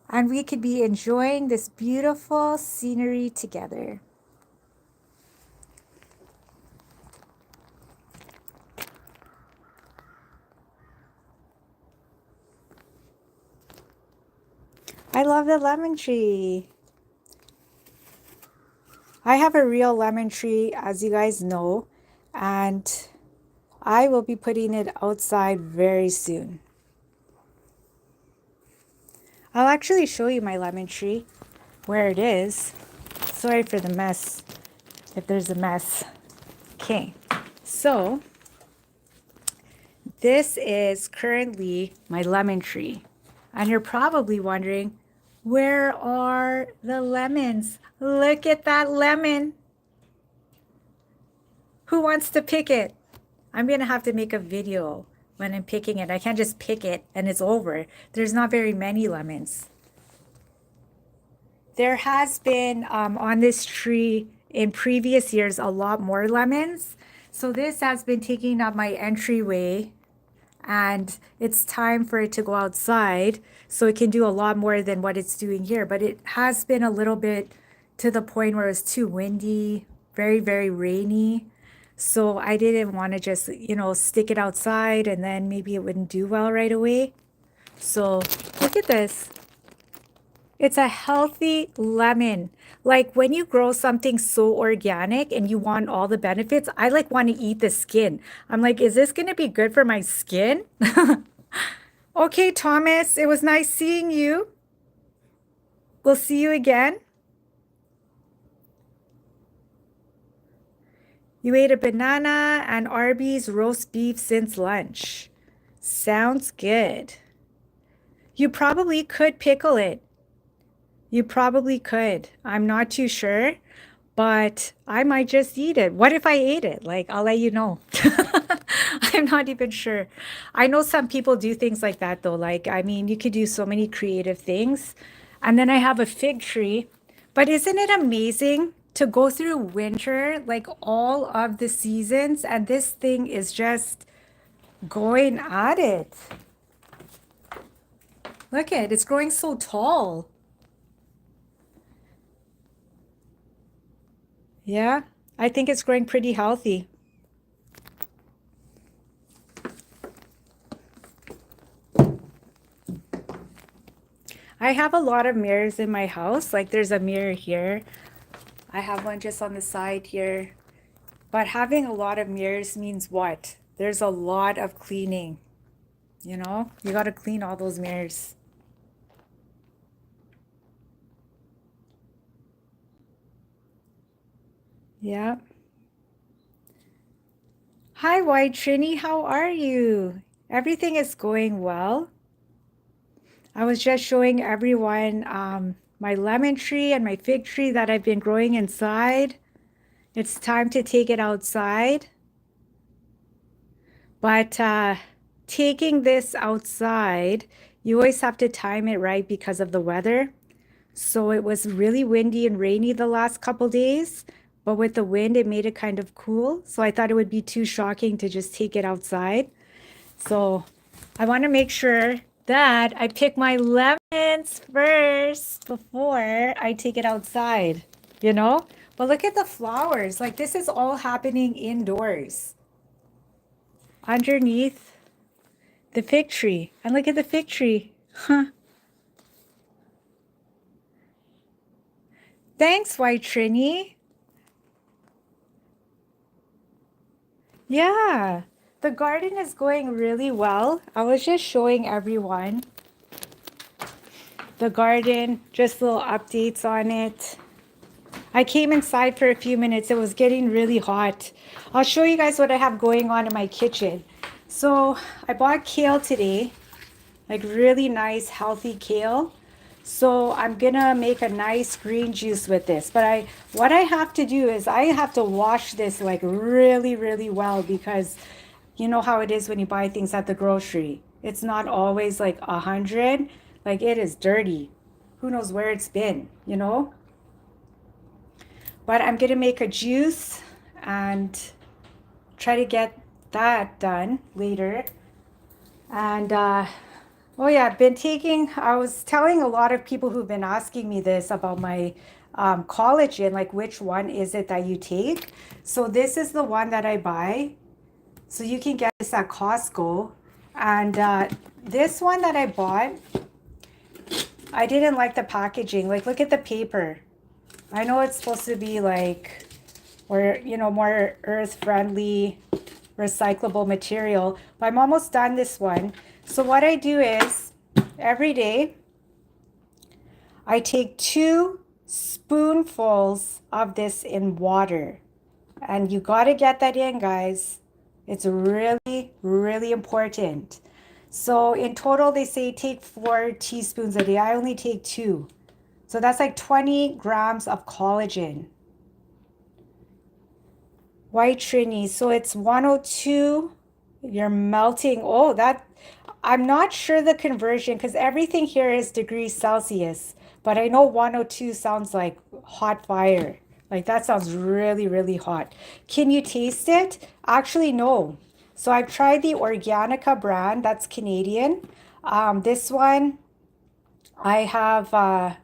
Speaker 1: And we could be enjoying this beautiful scenery together. I love the lemon tree. I have a real lemon tree, as you guys know, and I will be putting it outside very soon. I'll actually show you my lemon tree, where it is. Sorry for the mess, if there's a mess. Okay, so this is currently my lemon tree. And you're probably wondering, where are the lemons? Look at that lemon. Who wants to pick it? I'm going to have to make a video when I'm picking it. I can't just pick it and it's over. There's not very many lemons. There has been on this tree in previous years a lot more lemons. So this has been taking up my entryway, and it's time for it to go outside so it can do a lot more than what it's doing here. But it has been a little bit to the point where it's too windy, very, very rainy. So I didn't want to just, stick it outside and then maybe it wouldn't do well right away. So look at this. It's a healthy lemon. Like when you grow something so organic and you want all the benefits, I like want to eat the skin. I'm like, is this going to be good for my skin? Okay, Thomas, it was nice seeing you. We'll see you again. You ate a banana and Arby's roast beef since lunch. Sounds good. You probably could pickle it. You probably could. I'm not too sure, but I might just eat it. What if I ate it? Like, I'll let you know. I'm not even sure. I know some people do things like that, though. Like, I mean, you could do so many creative things. And then I have a fig tree. But isn't it amazing to go through winter, like all of the seasons, and this thing is just going at it? Look at it, it's growing so tall. Yeah, I think it's growing pretty healthy. I have a lot of mirrors in my house. Like there's a mirror here. I have one just on the side here. But having a lot of mirrors means what? There's a lot of cleaning. You got to clean all those mirrors. Yeah. Hi, White Trini. How are you? Everything is going well. I was just showing everyone my lemon tree and my fig tree that I've been growing inside. It's time to take it outside. But taking this outside, you always have to time it right because of the weather. So it was really windy and rainy the last couple days, but with the wind, it made it kind of cool. So I thought it would be too shocking to just take it outside. So I want to make sure that I pick my lemons first before I take it outside, you know? But look at the flowers. Like this is all happening indoors underneath the fig tree. And look at the fig tree. Huh. Thanks, White Trini. Yeah, the garden is going really well. I was just showing everyone the garden, just little updates on it. I came inside for a few minutes. It was getting really hot. I'll show you guys what I have going on in my kitchen. So I bought kale today, like really nice, healthy kale. So I'm gonna make a nice green juice with this. But what I have to do is I have to wash this like really, really well because you know how it is when you buy things at the grocery. It's not always like 100. Like it is dirty. Who knows where it's been, you know? But I'm gonna make a juice and try to get that done later. And oh yeah, I was telling a lot of people who've been asking me this about my collagen, like which one is it that you take? So this is the one that I buy. So you can get this at Costco. And this one that I bought, I didn't like the packaging. Like look at the paper. I know it's supposed to be like, or more earth friendly, recyclable material, but I'm almost done this one. So what I do is every day I take 2 spoonfuls of this in water. And you got to get that in, guys. It's really, really important. So in total, they say take 4 teaspoons a day. I only take 2. So that's like 20 grams of collagen. White Trini. So it's 102 You're melting. Oh, that I'm not sure the conversion because everything here is degrees Celsius, but I know 102 sounds like hot fire. Like that sounds really, really hot. Can you taste it? Actually, no. So I've tried the Organica brand, that's Canadian. This one I have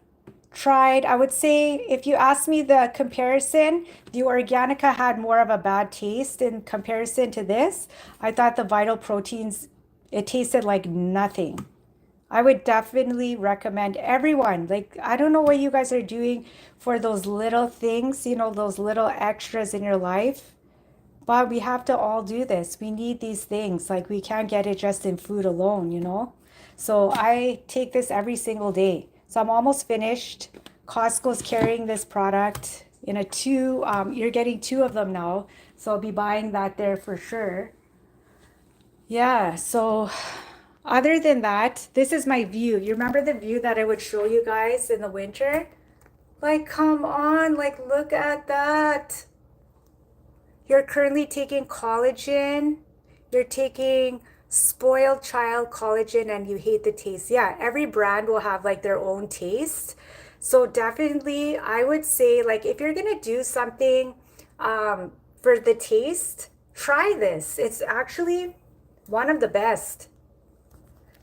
Speaker 1: tried, I would say, if you ask me the comparison, the Organica had more of a bad taste in comparison to this. I thought the Vital Proteins, it tasted like nothing. I would definitely recommend everyone. Like, I don't know what you guys are doing for those little things, those little extras in your life. But we have to all do this. We need these things. Like, we can't get it just in food alone. So I take this every single day. So I'm almost finished. Costco's carrying this product in a two. You're getting two of them now. So I'll be buying that there for sure. Yeah. So other than that, this is my view. You remember the view that I would show you guys in the winter? Like, come on. Like, look at that. You're currently taking collagen. You're taking spoiled child collagen and you hate the taste. Yeah, every brand will have like their own taste. So definitely, I would say like if you're gonna do something for the taste, try this. It's actually one of the best.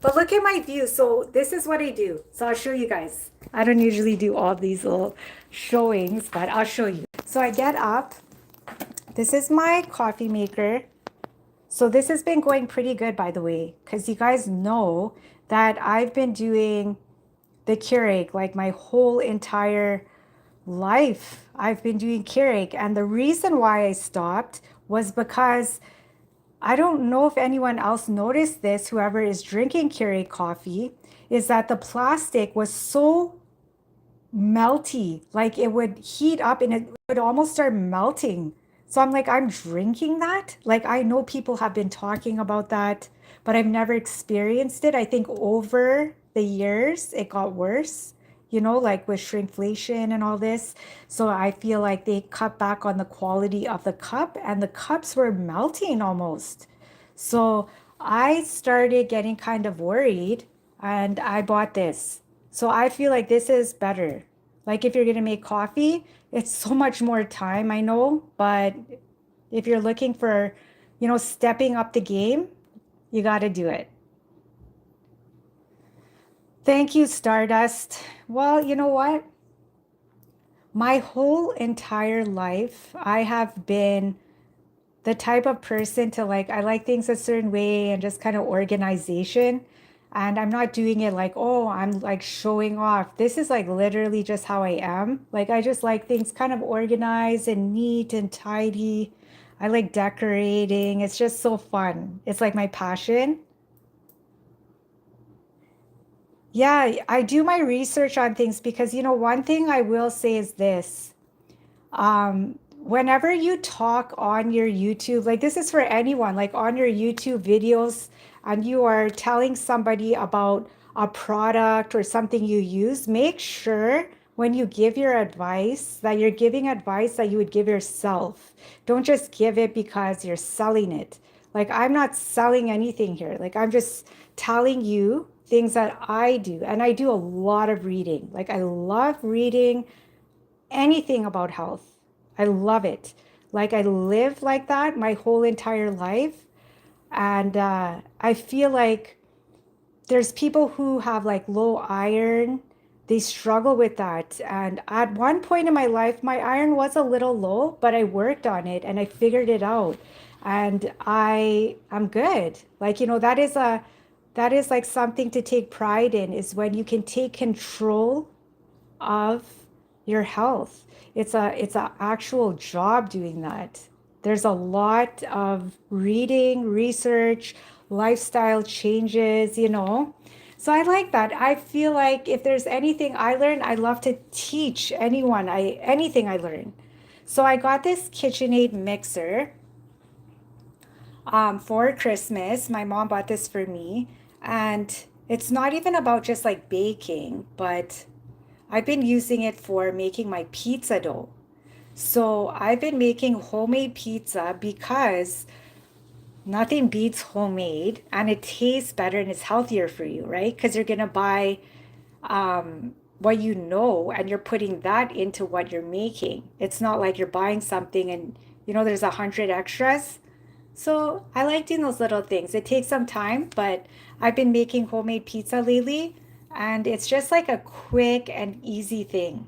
Speaker 1: But look at my view. So this is what I do. So I'll show you guys. I don't usually do all these little showings, but I'll show you. So I get up. This is my coffee maker. So this has been going pretty good, by the way, because you guys know that I've been doing the Keurig like my whole entire life. I've been doing Keurig. And the reason why I stopped was because I don't know if anyone else noticed this, whoever is drinking Keurig coffee, is that the plastic was so melty, like it would heat up and it would almost start melting. So I'm like, I'm drinking that. Like, I know people have been talking about that, but I've never experienced it. I think over the years, it got worse, like with shrinkflation and all this. So I feel like they cut back on the quality of the cup, and the cups were melting almost. So I started getting kind of worried and I bought this. So I feel like this is better. Like if you're going to make coffee, it's so much more time, I know, but if you're looking for, stepping up the game, you got to do it. Thank you, Stardust. Well, you know what? My whole entire life, I have been the type of person to like, I like things a certain way and just kind of organization. And I'm not doing it like, oh, I'm like showing off. This is like literally just how I am. Like, I just like things kind of organized and neat and tidy. I like decorating. It's just so fun. It's like my passion. Yeah, I do my research on things because, one thing I will say is this. Whenever you talk on your YouTube, like this is for anyone, like on your YouTube videos, and you are telling somebody about a product or something you use, make sure when you give your advice that you're giving advice that you would give yourself. Don't just give it because you're selling it. Like, I'm not selling anything here. Like, I'm just telling you things that I do. And I do a lot of reading. Like, I love reading anything about health. I love it. Like I live like that my whole entire life. And I feel like there's people who have like low iron. They struggle with that. And at one point in my life, my iron was a little low, but I worked on it and I figured it out. And I'm good. Like, that is like something to take pride in is when you can take control of your health. It's a actual job doing that. There's a lot of reading, research, lifestyle changes. So I like that. I feel like if there's anything I learn, I love to teach anyone anything I learn. So I got this KitchenAid mixer for Christmas. My mom bought this for me, and it's not even about just like baking, but I've been using it for making my pizza dough. So I've been making homemade pizza because Nothing beats homemade, and it tastes better and it's healthier for you, right? Because you're gonna buy what you know and you're putting that into what you're making. It's not like you're buying something and there's 100 extras. So I like doing those little things. It takes some time, but I've been making homemade pizza lately, and it's just like a quick and easy thing,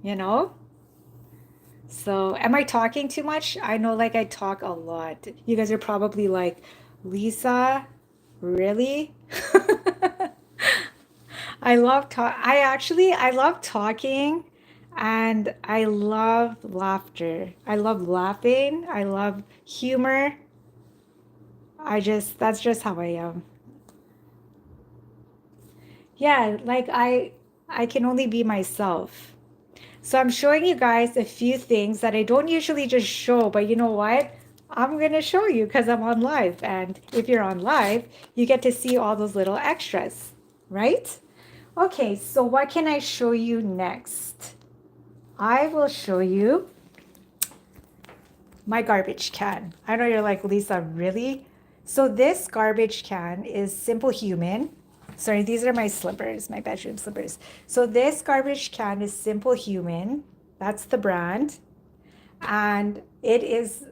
Speaker 1: you know? So, am I talking too much? I know like I talk a lot. You guys are probably like, Lisa, really? I love talking and I love laughter. I love laughing. I love humor. That's just how I am. Yeah, like I can only be myself. So I'm showing you guys a few things that I don't usually just show, but you know what? I'm gonna show you because I'm on live. And if you're on live, you get to see all those little extras, right? Okay, so what can I show you next? I will show you my garbage can. I know you're like, Lisa, really? So this garbage can is Simple Human. Sorry, these are my slippers, my bedroom slippers. So this garbage can is Simple Human. That's the brand. And it is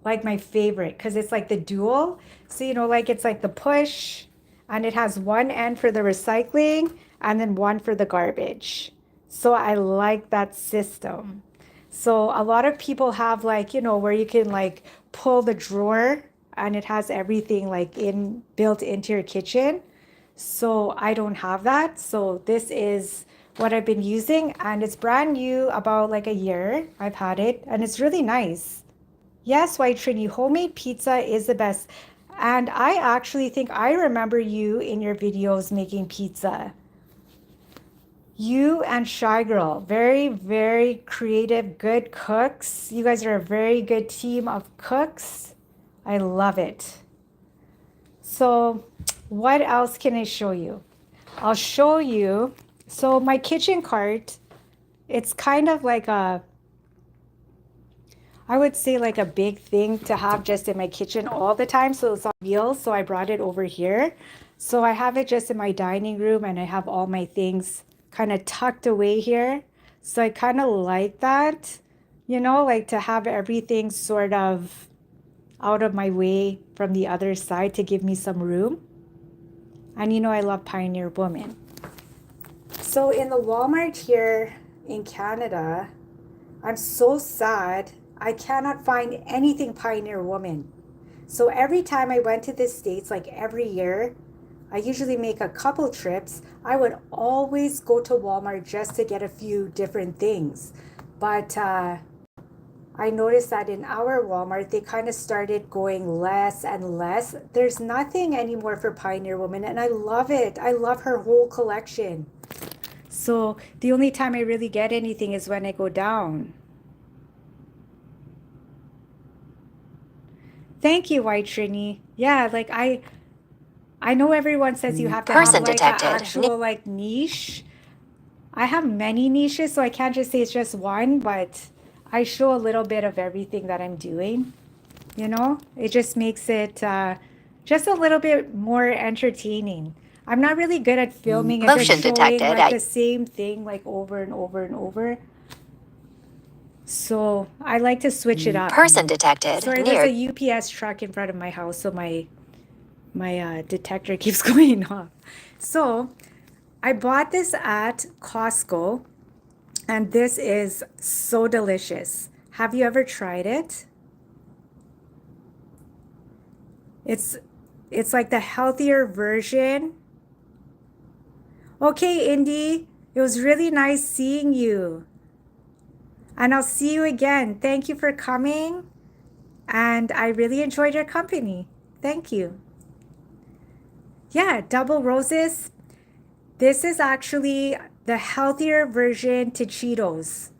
Speaker 1: like my favorite because it's like the dual. So, like it's like the push, and it has one end for the recycling and then one for the garbage. So I like that system. So a lot of people have like, where you can like pull the drawer and it has everything like in built into your kitchen. So I don't have that. So this is what I've been using, and it's brand new, about like a year. I've had it and it's really nice. Yes, White Trini, homemade pizza is the best. And I actually think I remember you in your videos making pizza. You and Shy Girl, very, very creative, good cooks. You guys are a very good team of cooks. I love it. So, what else can I show you? I'll show you. So, my kitchen cart, it's kind of like I would say like a big thing to have just in my kitchen all the time. So it's on wheels. So I brought it over here. So I have it just in my dining room and I have all my things kind of tucked away here. So I kind of like that, like to have everything sort of out of my way from the other side to give me some room. And I love Pioneer Woman. So in the Walmart here in Canada, I'm so sad. I cannot find anything Pioneer Woman. So every time I went to the States, like every year, I usually make a couple trips. I would always go to Walmart just to get a few different things. But I noticed that in our Walmart, they kind of started going less and less. There's nothing anymore for Pioneer Woman, and I love it. I love her whole collection. So the only time I really get anything is when I go down. Thank you, White Trini. Yeah, like I know everyone says you have to have
Speaker 2: Person
Speaker 1: like an
Speaker 2: detected.
Speaker 1: actual like niche. I have many niches, so I can't just say it's just one, but I show a little bit of everything that I'm doing. It just makes it just a little bit more entertaining. I'm not really good at filming and just
Speaker 2: Motion
Speaker 1: showing
Speaker 2: detected.
Speaker 1: like the same thing like over and over and over. So I like to switch it up.
Speaker 2: Person detected.
Speaker 1: Sorry, there's
Speaker 2: Near.
Speaker 1: a UPS truck in front of my house, so my detector keeps going off. So I bought this at Costco, and this is so delicious. Have you ever tried it? It's it's like the healthier version. Okay, Indy, it was really nice seeing you. And I'll see you again. Thank you for coming, and I really enjoyed your company. Thank you. Yeah, double roses. This is actually the healthier version to Cheetos.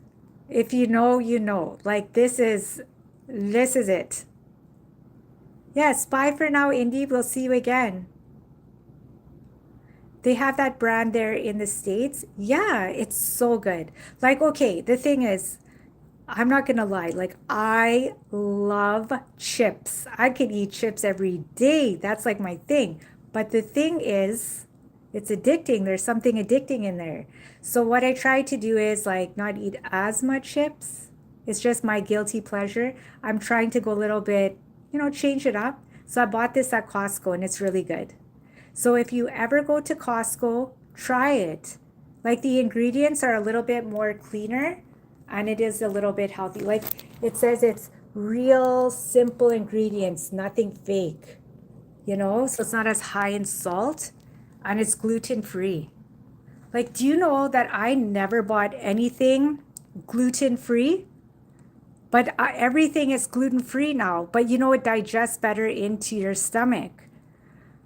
Speaker 1: If you know, you know. Like this is it. Yes, bye for now, Indy. We'll see you again. They have that brand there in the States. Yeah, it's so good. Like, okay, the thing is, I'm not gonna lie, like I love chips. I could eat chips every day. That's like my thing. But the thing is, it's addicting. There's something addicting in there. So what I try to do is like not eat as much chips. It's just my guilty pleasure. I'm trying to go a little bit, change it up. So I bought this at Costco and it's really good. So if you ever go to Costco, try it. Like the ingredients are a little bit more cleaner and it is a little bit healthy. Like it says it's real simple ingredients, nothing fake, So it's not as high in salt and it's gluten free. Like, do you know that I never bought anything gluten free? But everything is gluten free now. But it digests better into your stomach.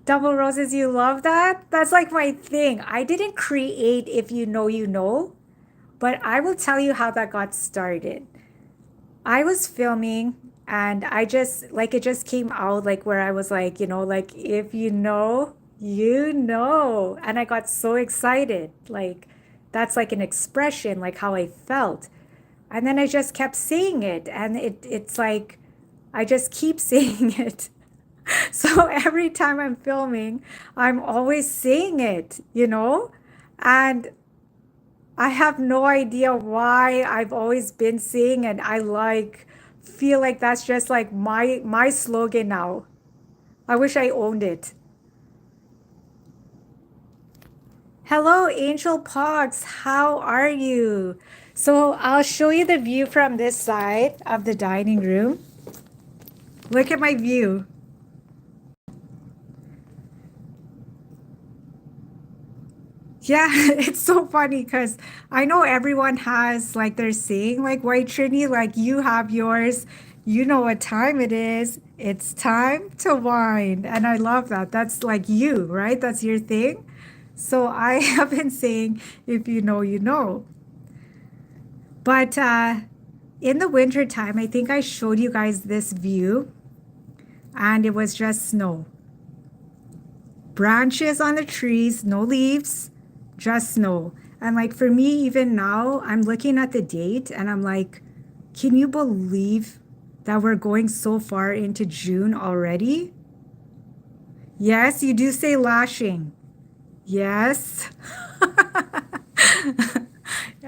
Speaker 1: Double roses, you love that? That's like my thing. I didn't create if you know, you know, but I will tell you how that got started. I was filming and I just like it just came out like where I was like, like if you know, you know. And I got so excited. Like that's like an expression, like how I felt. And then I just kept saying it and it's like I just keep saying it. So every time I'm filming, I'm always saying it. And I have no idea why I've always been saying it. I like feel like that's just like my slogan now. I wish I owned it. Hello, Angel Pox. How are you? So I'll show you the view from this side of the dining room. Look at my view. Yeah, it's so funny because I know everyone has like they're saying like White Trinity, like you have yours, you know what time it is. It's time to wine. And I love that. That's like you, right? That's your thing. So I have been saying, if you know, you know. But in the winter time, I think I showed you guys this view and it was just snow. Branches on the trees, no leaves, just snow. And like for me, even now, I'm looking at the date and I'm like, can you believe that we're going so far into June already? Yes, you do say lashing. Yes.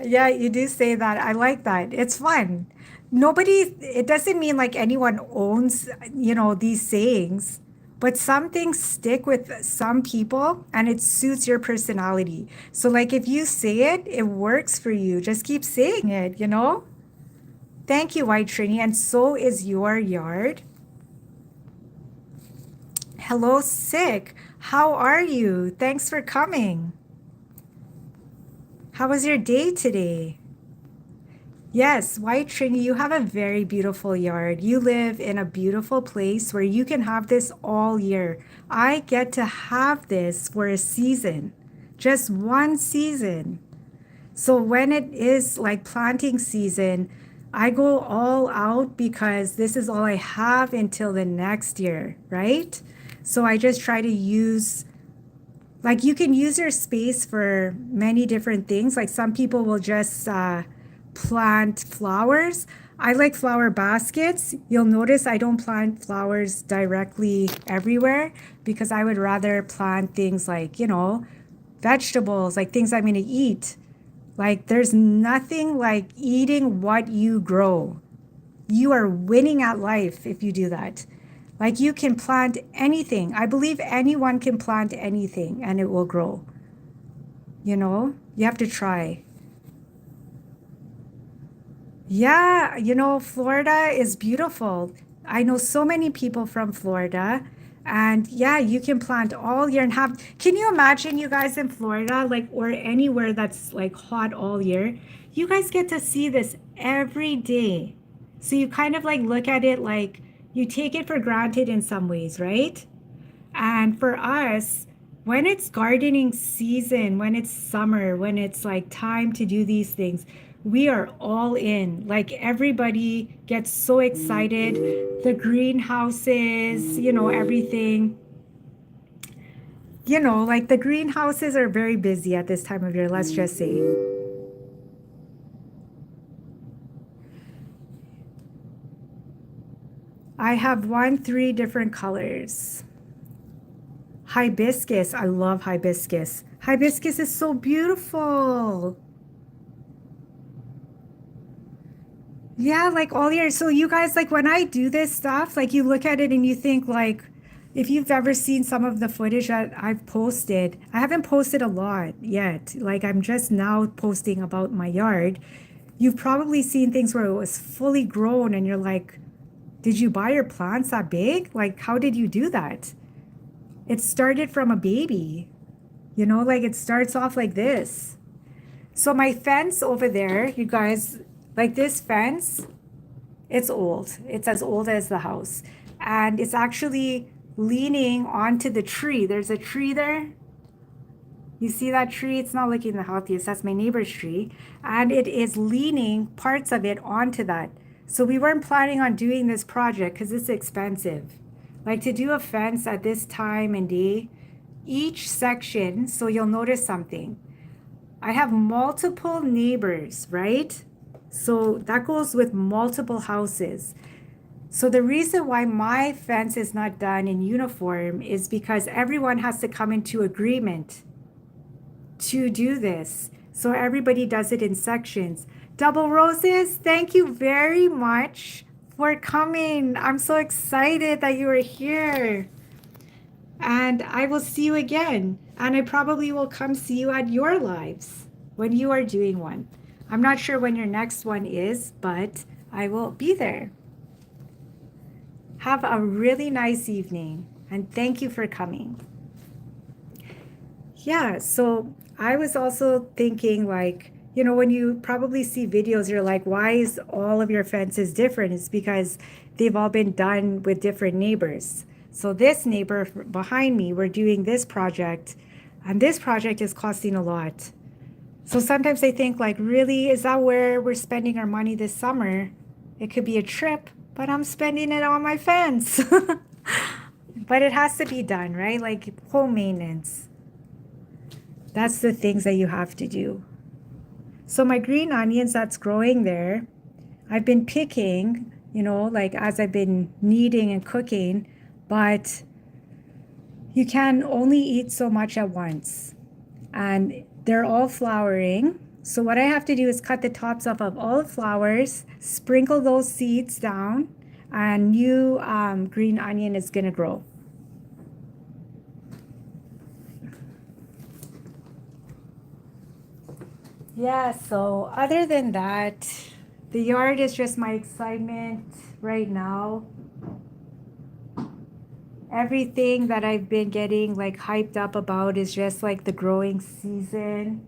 Speaker 1: Yeah, you do say that. I like that. It's fun. It doesn't mean like anyone owns, these sayings, but some things stick with some people and it suits your personality. So, like, if you say it, it works for you. Just keep saying it. Thank you, White Trini. And so is your yard. Hello, Sick. How are you? Thanks for coming. How was your day today? Yes, White Trinity, you have a very beautiful yard. You live in a beautiful place where you can have this all year. I get to have this for a season, just one season. So when it is like planting season, I go all out because this is all I have until the next year, right? So I just try to use like you can use your space for many different things. Like some people will just plant flowers. I like flower baskets. You'll notice I don't plant flowers directly everywhere because I would rather plant things like, vegetables, like things I'm going to eat. Like there's nothing like eating what you grow. You are winning at life if you do that. Like you can plant anything. I believe anyone can plant anything and it will grow. You have to try. Yeah, Florida is beautiful. I know so many people from Florida. And yeah, you can plant all year and have. Can you imagine you guys in Florida, like, or anywhere that's like hot all year? You guys get to see this every day. So you kind of like look at it like you take it for granted in some ways, right? And for us, when it's gardening season, when it's summer, when it's like time to do these things, we are all in. Like everybody gets so excited. The greenhouses, everything. Like the greenhouses are very busy at this time of year, let's just say. I have three different colors. Hibiscus. I love hibiscus. Hibiscus is so beautiful. Yeah, like all year. So you guys, like when I do this stuff, like you look at it and you think like, if you've ever seen some of the footage that I've posted, I haven't posted a lot yet. Like I'm just now posting about my yard. You've probably seen things where it was fully grown and you're like, did you buy your plants that big? Like, how did you do that? It started from a baby, like it starts off like this. So my fence over there, you guys, like this fence, it's old. It's as old as the house. And it's actually leaning onto the tree. There's a tree there. You see that tree? It's not looking the healthiest. That's my neighbor's tree. And it is leaning parts of it onto that. So we weren't planning on doing this project because it's expensive. Like to do a fence at this time and day, each section, so you'll notice something. I have multiple neighbors, right? So that goes with multiple houses. So the reason why my fence is not done in uniform is because everyone has to come into agreement to do this. So everybody does it in sections. Double Roses, thank you very much for coming. I'm so excited that you are here. And I will see you again. And I probably will come see you at your lives when you are doing one. I'm not sure when your next one is, but I will be there. Have a really nice evening and thank you for coming. Yeah, so I was also thinking like, when you probably see videos, you're like, why is all of your fences different? It's because they've all been done with different neighbors. So this neighbor behind me, we're doing this project, and this project is costing a lot. So sometimes I think like, really, is that where we're spending our money this summer? It could be a trip, but I'm spending it on my fence. But it has to be done, right? Like home maintenance. That's the things that you have to do. So my green onions that's growing there, I've been picking, like as I've been kneading and cooking, but you can only eat so much at once. And they're all flowering. So what I have to do is cut the tops off of all the flowers, sprinkle those seeds down, and new green onion is gonna grow. Yeah, so other than that, the yard is just my excitement right now. Everything that I've been getting like hyped up about is just like the growing season,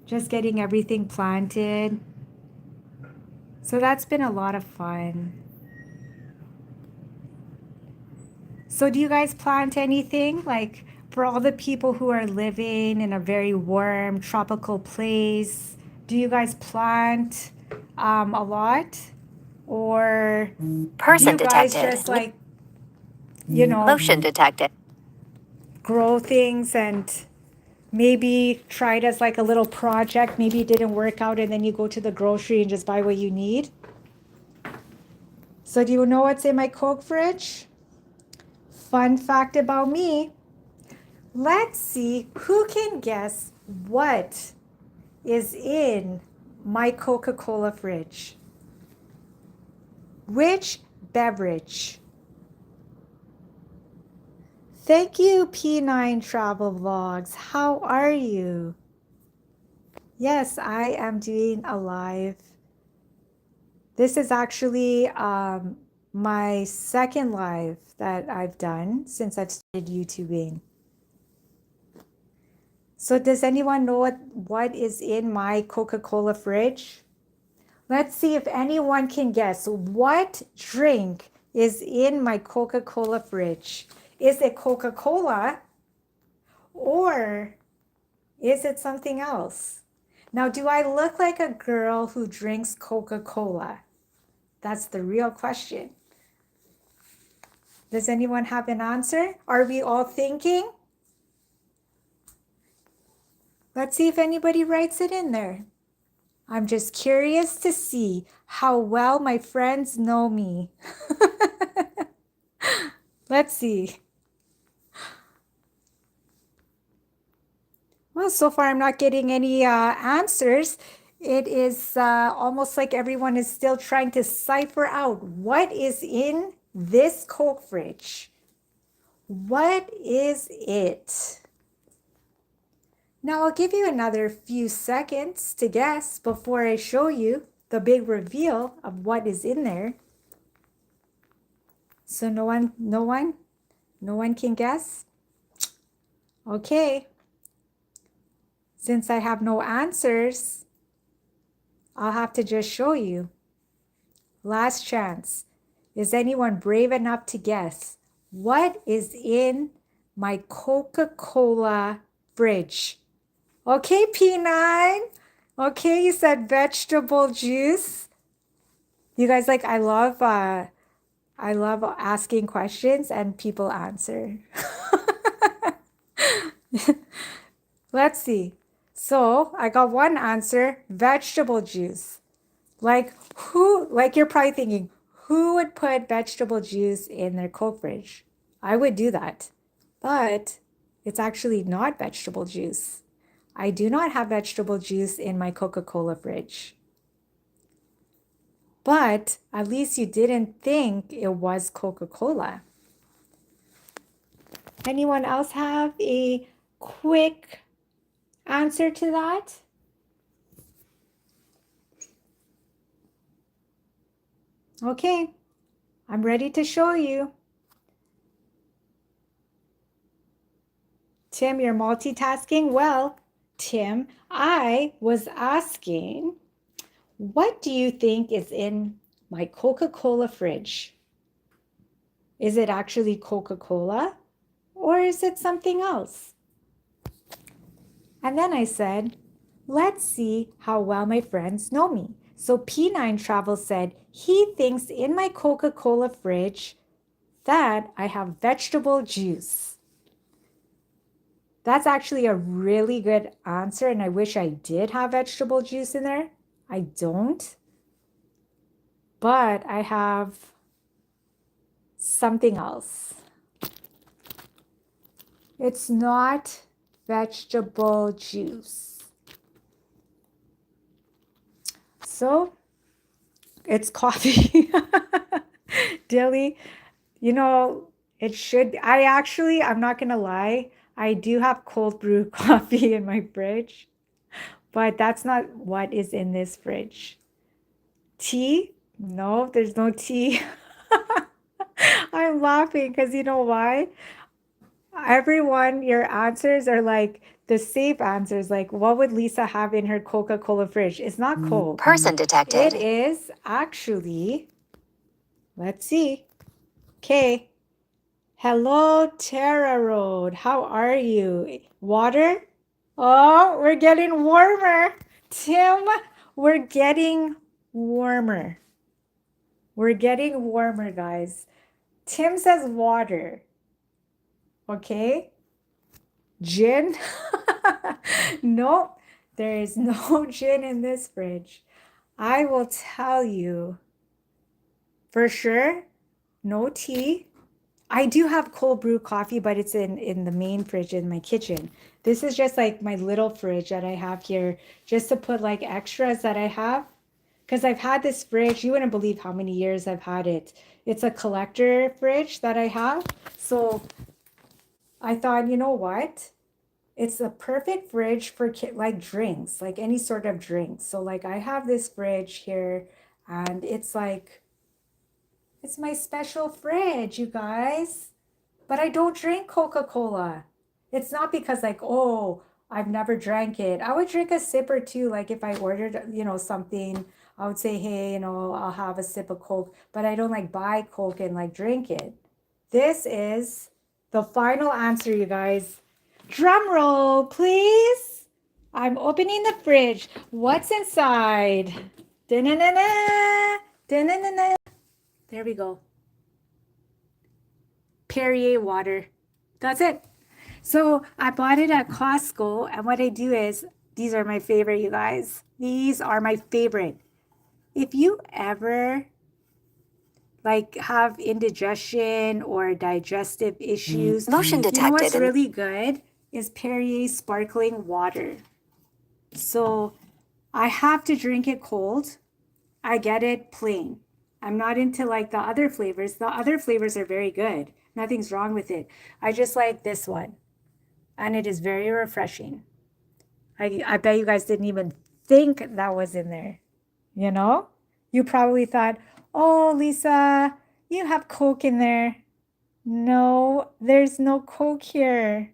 Speaker 1: just getting everything planted. So that's been a lot of fun. So do you guys plant anything? Like for all the people who are living in a very warm tropical place, do you guys plant a lot? Or do
Speaker 2: Person
Speaker 1: you guys
Speaker 2: detected.
Speaker 1: just like,
Speaker 2: Motion detected.
Speaker 1: grow things and maybe try it as like a little project? Maybe it didn't work out and then you go to the grocery and just buy what you need. So do you know what's in my Coke fridge? Fun fact about me. Let's see who can guess what is in my Coca-Cola fridge. Which beverage? Thank you, P9 Travel Vlogs. How are you? Yes, I am doing a live. This is actually my second live that I've done since I've started YouTubing. So does anyone know what is in my Coca-Cola fridge? Let's see if anyone can guess what drink is in my Coca-Cola fridge. Is it Coca-Cola or is it something else? Now, do I look like a girl who drinks Coca-Cola? That's the real question. Does anyone have an answer? Are we all thinking? Let's see if anybody writes it in there. I'm just curious to see how well my friends know me. Let's see. Well, so far I'm not getting any answers. It is almost like everyone is still trying to cipher out what is in this Coke fridge. What is it? Now I'll give you another few seconds to guess before I show you the big reveal of what is in there. So no one can guess? Okay. Since I have no answers, I'll have to just show you. Last chance. Is anyone brave enough to guess what is in my Coca-Cola fridge? Okay, P9. Okay, you said vegetable juice. You guys, like, I love asking questions and people answer. Let's see. So I got one answer, vegetable juice. Like you're probably thinking, who would put vegetable juice in their cold fridge? I would do that. But it's actually not vegetable juice. I do not have vegetable juice in my Coca-Cola fridge. But at least you didn't think it was Coca-Cola. Anyone else have a quick answer to that? Okay, I'm ready to show you. Tim, you're multitasking? Well, Tim, I was asking, what do you think is in my Coca-Cola fridge? Is it actually Coca-Cola or is it something else? And then I said, let's see how well my friends know me. So P9 Travel said he thinks in my Coca-Cola fridge that I have vegetable juice. That's actually a really good answer, and I wish I did have vegetable juice in there. I don't, but I have something else. It's not vegetable juice. So it's coffee. Dilly, you know, it should. I'm not gonna lie, I do have cold brew coffee in my fridge, but that's not what is in this fridge. Tea? No, there's no tea. I'm laughing because you know why? Everyone, your answers are like the safe answers. Like, what would Lisa have in her Coca-Cola fridge? It's not Coke.
Speaker 2: Person detected.
Speaker 1: It is actually, let's see. Okay. Hello, Terra Road. How are you? Water? Oh, we're getting warmer. Tim, we're getting warmer. We're getting warmer, guys. Tim says water. Okay. Gin? Nope. There is no gin in this fridge. I will tell you for sure, no tea. I do have cold brew coffee, but it's in the main fridge in my kitchen. This is just like my little fridge that I have here, just to put like extras that I have. Because I've had this fridge, you wouldn't believe how many years I've had it. It's a collector fridge that I have. So I thought, you know what? It's a perfect fridge for like drinks, like any sort of drinks. So like I have this fridge here and it's like, it's my special fridge, you guys. But I don't drink Coca-Cola. It's not because like, oh, I've never drank it. I would drink a sip or two. Like if I ordered, something, I would say, hey, I'll have a sip of Coke, but I don't like buy Coke and like drink it. This is the final answer, you guys. Drum roll, please. I'm opening the fridge. What's inside? Da-na-na-na, da-na-na-na. There we go. Perrier water. That's it. So I bought it at Costco, and what I do is, these are my favorite, you guys. These are my favorite. If you ever like have indigestion or digestive issues.
Speaker 2: Motion
Speaker 1: You know what's
Speaker 2: detected.
Speaker 1: really good is Perrier sparkling water. So I have to drink it cold. I get it plain. I'm not into like the other flavors. The other flavors are very good. Nothing's wrong with it. I just like this one. And it is very refreshing. I bet you guys didn't even think that was in there. You know? You probably thought, oh, Lisa, you have Coke in there. No, there's no Coke here.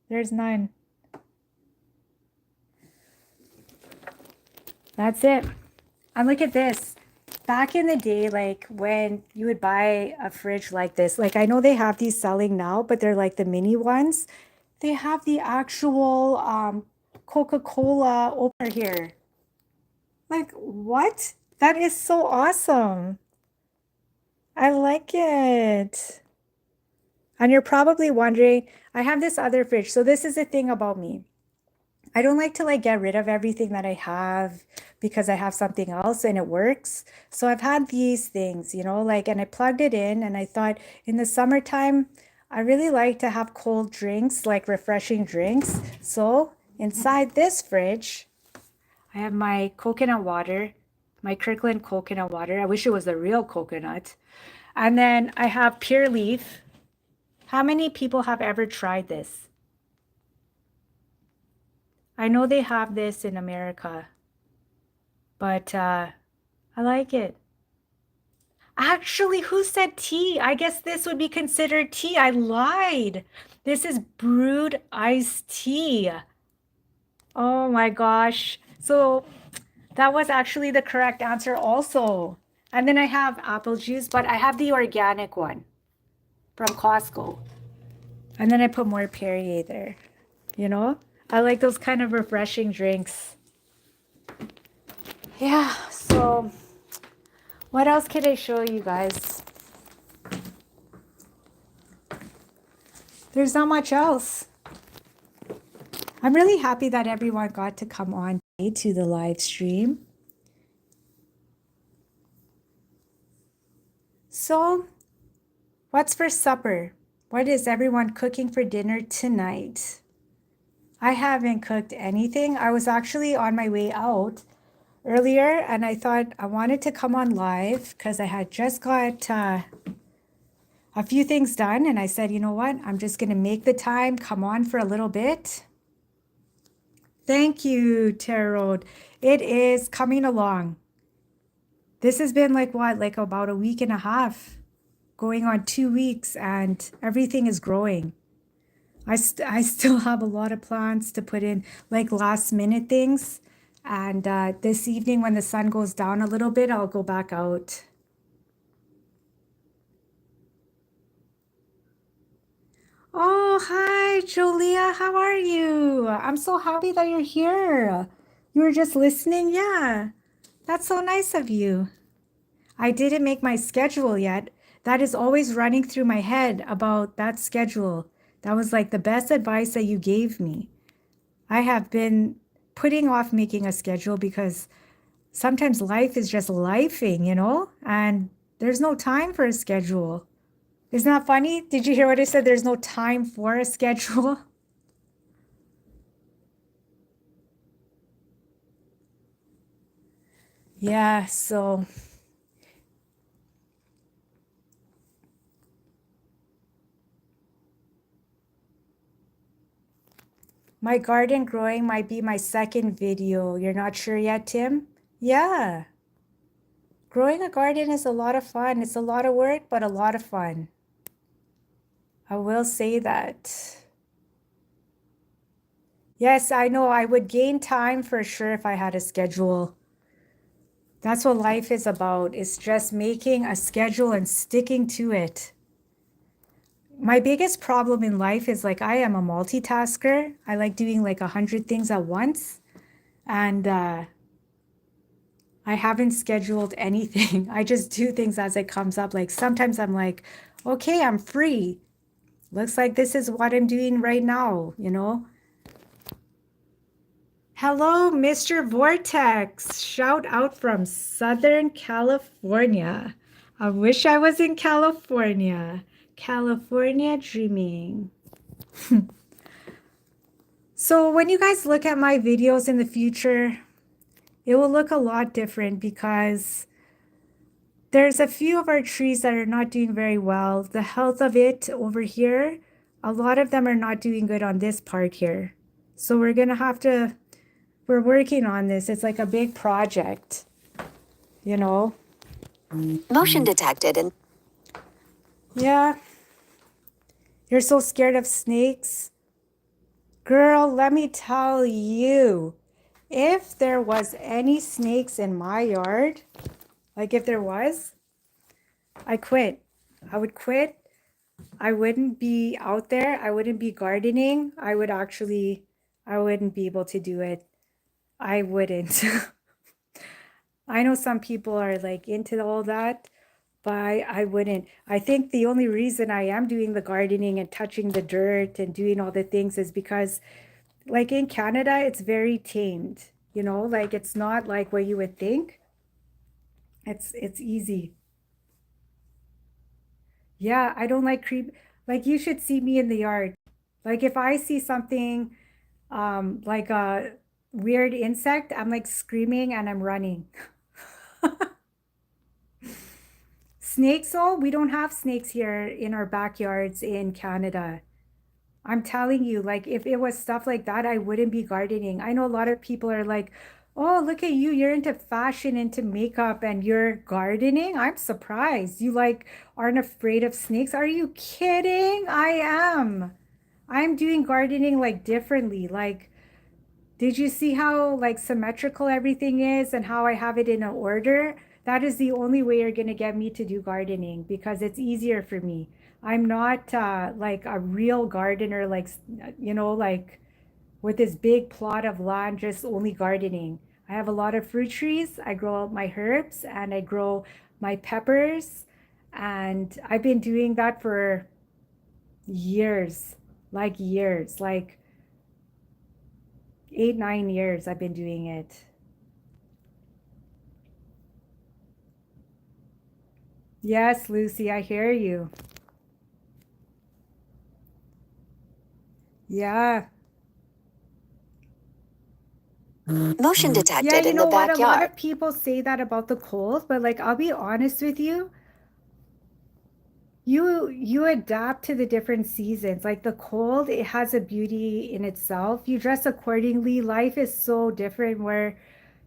Speaker 1: There's none. That's it. And look at this. Back in the day, like when you would buy a fridge like this, like I know they have these selling now, but they're like the mini ones. They have the actual Coca-Cola opener here. Like, what? That is so awesome. I like it. And you're probably wondering, I have this other fridge. So this is the thing about me. I don't like to like get rid of everything that I have because I have something else and it works. So I've had these things, you know, like, and I plugged it in and I thought in the summertime, I really like to have cold drinks, like refreshing drinks. So inside this fridge, I have my coconut water, my Kirkland coconut water. I wish it was the real coconut. And then I have Pure Leaf. How many people have ever tried this? I know they have this in America, but I like it. Actually, who said tea? I guess this would be considered tea. I lied. This is brewed iced tea. Oh my gosh. So that was actually the correct answer also. And then I have apple juice, but I have the organic one from Costco. And then I put more Perrier there. You know, I like those kind of refreshing drinks. Yeah, so what else can I show you guys? There's not much else. I'm really happy that everyone got to come on to the live stream. So, what's for supper? What is everyone cooking for dinner tonight? I haven't cooked anything. I was actually on my way out earlier and I thought I wanted to come on live because I had just got a few things done and I said, you know what? I'm just going to make the time, come on for a little bit. Thank you, Tarot. It is coming along. This has been like what, like about a week and a half, going on 2 weeks, and everything is growing. I still have a lot of plans to put in, like last minute things. And this evening, when the sun goes down a little bit, I'll go back out. Oh, hi, Julia. How are you? I'm so happy that you're here. You were just listening? Yeah, that's so nice of you. I didn't make my schedule yet. That is always running through my head about that schedule. That was like the best advice that you gave me. I have been putting off making a schedule because sometimes life is just lifing, you know, and there's no time for a schedule. Isn't that funny? Did you hear what I said? There's no time for a schedule. Yeah, so my garden growing might be my second video. You're not sure yet, Tim? Yeah. Growing a garden is a lot of fun. It's a lot of work, but a lot of fun. I will say that. Yes, I know I would gain time for sure if I had a schedule. That's what life is about. It's just making a schedule and sticking to it. My biggest problem in life is like I am a multitasker. I like doing like 100 things at once. And I haven't scheduled anything. I just do things as it comes up. Like sometimes I'm like, okay, I'm free. Looks like this is what I'm doing right now, you know? Hello, Mr. Vortex. Shout out from Southern California. I wish I was in California. California dreaming. So when you guys look at my videos in the future, it will look a lot different because there's a few of our trees that are not doing very well. The health of it over here, a lot of them are not doing good on this part here. So we're working on this. It's like a big project, you know?
Speaker 2: Motion detected in
Speaker 1: Yeah, you're so scared of snakes. Girl, let me tell you, if there was any snakes in my yard, like if there was, I quit. I would quit. I wouldn't be out there. I wouldn't be gardening. I wouldn't be able to do it. I wouldn't. I know some people are like into all that, but I wouldn't. I think the only reason I am doing the gardening and touching the dirt and doing all the things is because, like in Canada, it's very tamed, you know, like it's not like what you would think. It's easy. Yeah, I don't like creep. Like you should see me in the yard. Like if I see something like a weird insect, I'm like screaming and I'm running. Snakes, oh, we don't have snakes here in our backyards in Canada. I'm telling you, like if it was stuff like that, I wouldn't be gardening. I know a lot of people are like, "Oh, look at you. You're into fashion, into makeup, and you're gardening." I'm surprised. You like aren't afraid of snakes. Are you kidding? I am. I'm doing gardening like differently. Like, did you see how like symmetrical everything is and how I have it in an order? That is the only way you're gonna get me to do gardening because it's easier for me. I'm not like a real gardener, like, like with this big plot of land, just only gardening. I have a lot of fruit trees. I grow my herbs and I grow my peppers. And I've been doing that for years, like 8, 9 years I've been doing it. Yes, Lucy, I hear you. Yeah.
Speaker 2: motion
Speaker 1: Yeah,
Speaker 2: detected
Speaker 1: you
Speaker 2: in the
Speaker 1: know what? A lot
Speaker 2: backyard.
Speaker 1: of people say that about the cold, but like I'll be honest with you, you adapt to the different seasons. Like the cold, it has a beauty in itself. You dress accordingly. Life is so different where,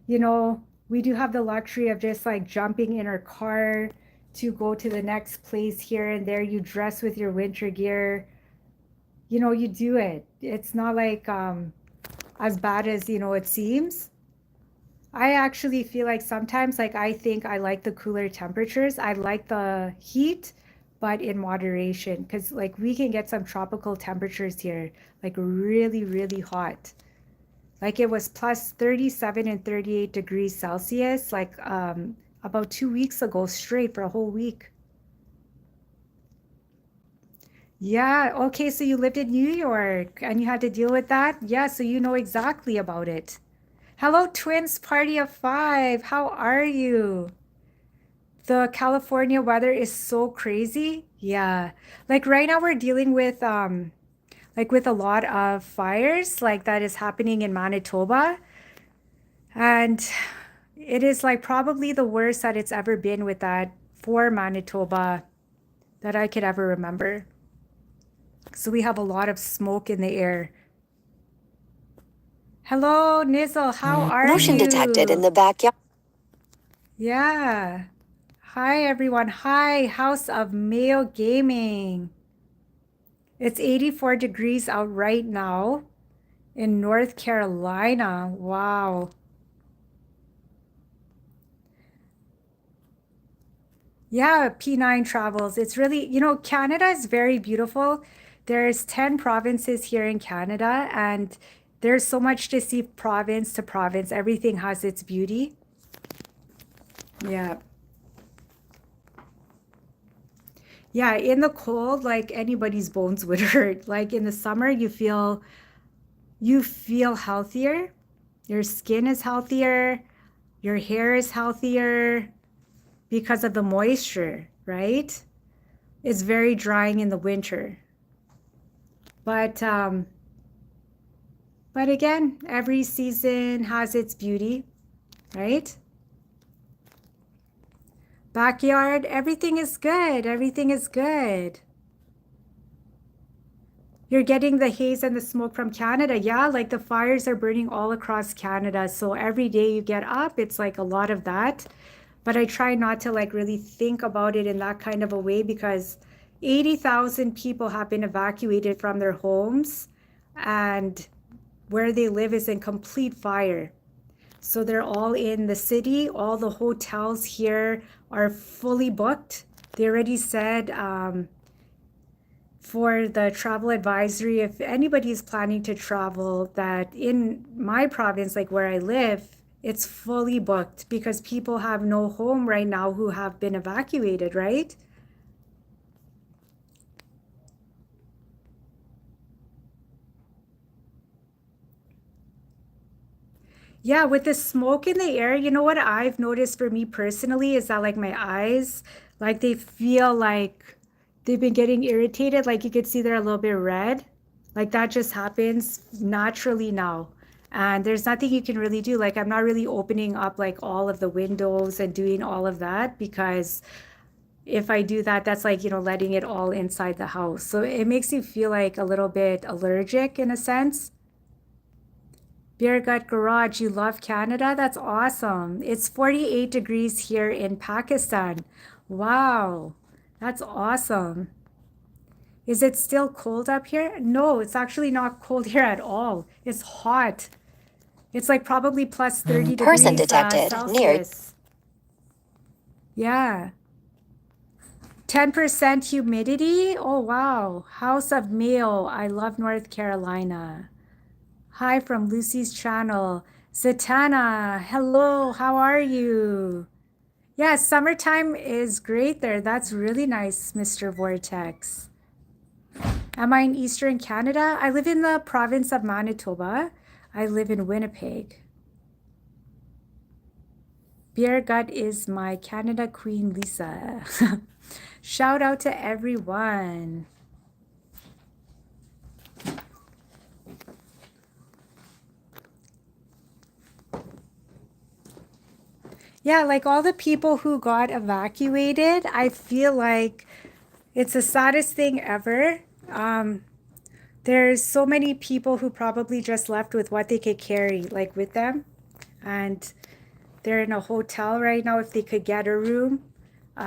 Speaker 1: we do have the luxury of just like jumping in our car to go to the next place here and there. You dress with your winter gear. You do it. It's not like as bad as, it seems. I actually feel like sometimes like I think I like the cooler temperatures. I like the heat, but in moderation because like we can get some tropical temperatures here, like really, really hot. Like it was plus 37 and 38 degrees Celsius like about 2 weeks ago straight for a whole week. Yeah, okay, so you lived in New York and you had to deal with that? Yeah, so you know exactly about it. Hello, twins, party of five. How are you? The California weather is so crazy. Yeah. Like right now we're dealing with like with a lot of fires like that is happening in Manitoba. And it is like probably the worst that it's ever been with that for Manitoba that I could ever remember. So we have a lot of smoke in the air. Hello, Nizzle, how are
Speaker 2: Motion detected in
Speaker 1: you?
Speaker 2: the backyard.
Speaker 1: Yeah. Hi, everyone. Hi, House of Mayo Gaming. It's 84 degrees out right now in North Carolina. Wow. Yeah, P9 travels. It's really, Canada is very beautiful. There's 10 provinces here in Canada, and there's so much to see province to province. Everything has its beauty. Yeah. Yeah, in the cold, like anybody's bones would hurt. Like in the summer, you feel healthier. Your skin is healthier, your hair is healthier because of the moisture, right? It's very drying in the winter. But again, every season has its beauty, right? Backyard, everything is good. Everything is good. You're getting the haze and the smoke from Canada. Yeah, like the fires are burning all across Canada. So every day you get up, it's like a lot of that. But I try not to like really think about it in that kind of a way because 80,000 people have been evacuated from their homes and where they live is in complete fire. So they're all in the city. All the hotels here are fully booked. They already said for the travel advisory, if anybody is planning to travel, that in my province, like where I live, it's fully booked because people have no home right now who have been evacuated, right? Yeah, with the smoke in the air, you know what I've noticed for me personally is that like my eyes, like they feel like they've been getting irritated. Like you could see they're a little bit red. Like that just happens naturally now. And there's nothing you can really do. Like I'm not really opening up like all of the windows and doing all of that because if I do that, that's like, letting it all inside the house. So it makes you feel like a little bit allergic in a sense. Beer Gut Garage, you love Canada? That's awesome. It's 48 degrees here in Pakistan. Wow, that's awesome. Is it still cold up here? No, it's actually not cold here at all. It's hot. It's like probably plus 30
Speaker 2: Person
Speaker 1: degrees
Speaker 2: detected near.
Speaker 1: Celsius. Yeah. 10% humidity? Oh, wow. House of Mayo. I love North Carolina. Hi from Lucy's channel. Zatanna, hello, how are you? Yeah, summertime is great there. That's really nice, Mr. Vortex. Am I in Eastern Canada? I live in the province of Manitoba. I live in Winnipeg. Beer Gut is my Canada Queen, Lisa. Shout out to everyone. Yeah, like all the people who got evacuated, I feel like it's the saddest thing ever. There's so many people who probably just left with what they could carry, like with them. And they're in a hotel right now if they could get a room.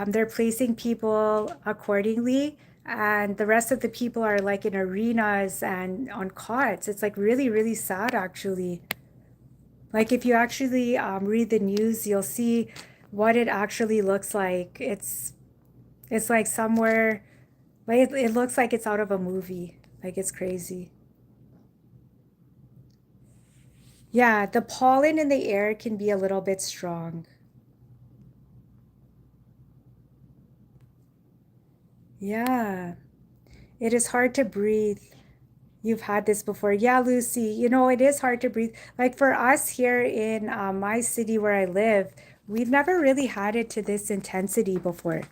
Speaker 1: They're placing people accordingly. And the rest of the people are like in arenas and on cots. It's like really, really sad, actually. Like if you actually read the news, you'll see what it actually looks like. It's like somewhere, like it looks like it's out of a movie. Like it's crazy. Yeah, the pollen in the air can be a little bit strong. Yeah, it is hard to breathe. You've had this before. Yeah, Lucy, it is hard to breathe. Like for us here in my city where I live, we've never really had it to this intensity before.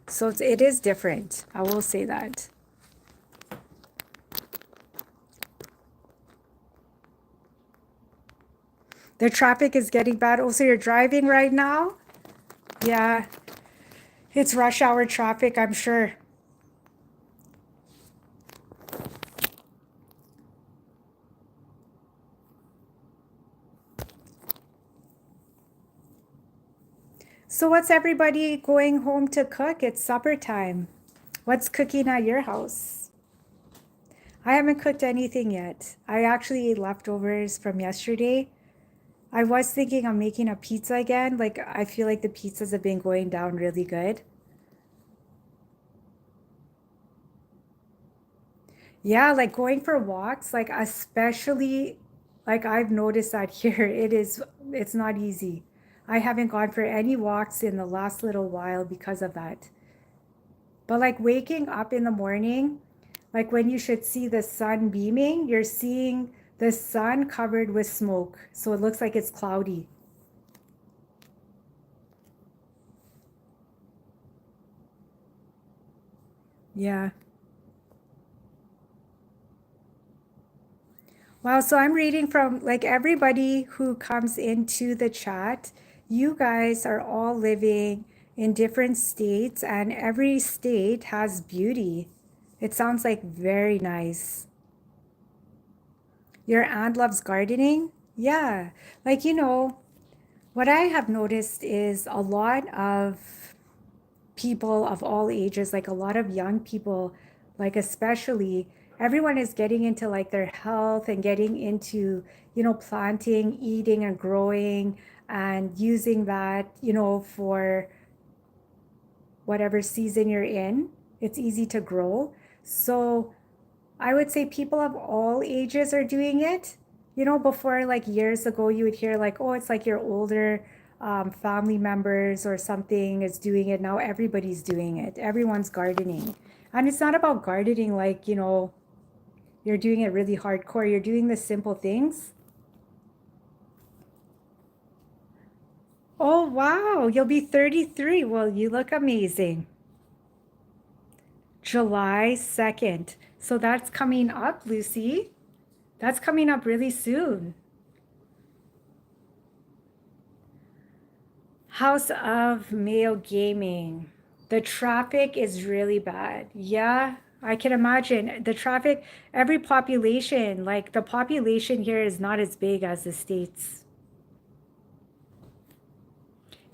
Speaker 1: So it is different. I will say that. The traffic is getting bad. Oh, so you're driving right now? Yeah, it's rush hour traffic, I'm sure. So what's everybody going home to cook? It's supper time. What's cooking at your house? I haven't cooked anything yet. I actually ate leftovers from yesterday. I was thinking of making a pizza again. Like I feel like the pizzas have been going down really good. Yeah, like going for walks, like especially like I've noticed that here it's not easy. I haven't gone for any walks in the last little while because of that. But like waking up in the morning, like when you should see the sun beaming, you're seeing the sun covered with smoke. So it looks like it's cloudy. Yeah. Wow, so I'm reading from like everybody who comes into the chat. You guys are all living in different states, and every state has beauty. It sounds like very nice. Your aunt loves gardening? Yeah. Like, what I have noticed is a lot of people of all ages, like a lot of young people, like especially everyone is getting into like their health and getting into, planting, eating and growing and using that, for whatever season you're in. It's easy to grow. So I would say people of all ages are doing it. Before like years ago, you would hear like, oh, it's like your older family members or something is doing it. Now everybody's doing it. Everyone's gardening. And it's not about gardening like, you're doing it really hardcore. You're doing the simple things. Oh, wow. You'll be 33. Well, you look amazing. July 2nd. So that's coming up, Lucy. That's coming up really soon. House of Mayo Gaming. The traffic is really bad. Yeah, I can imagine. The traffic, every population, like the population here is not as big as the States.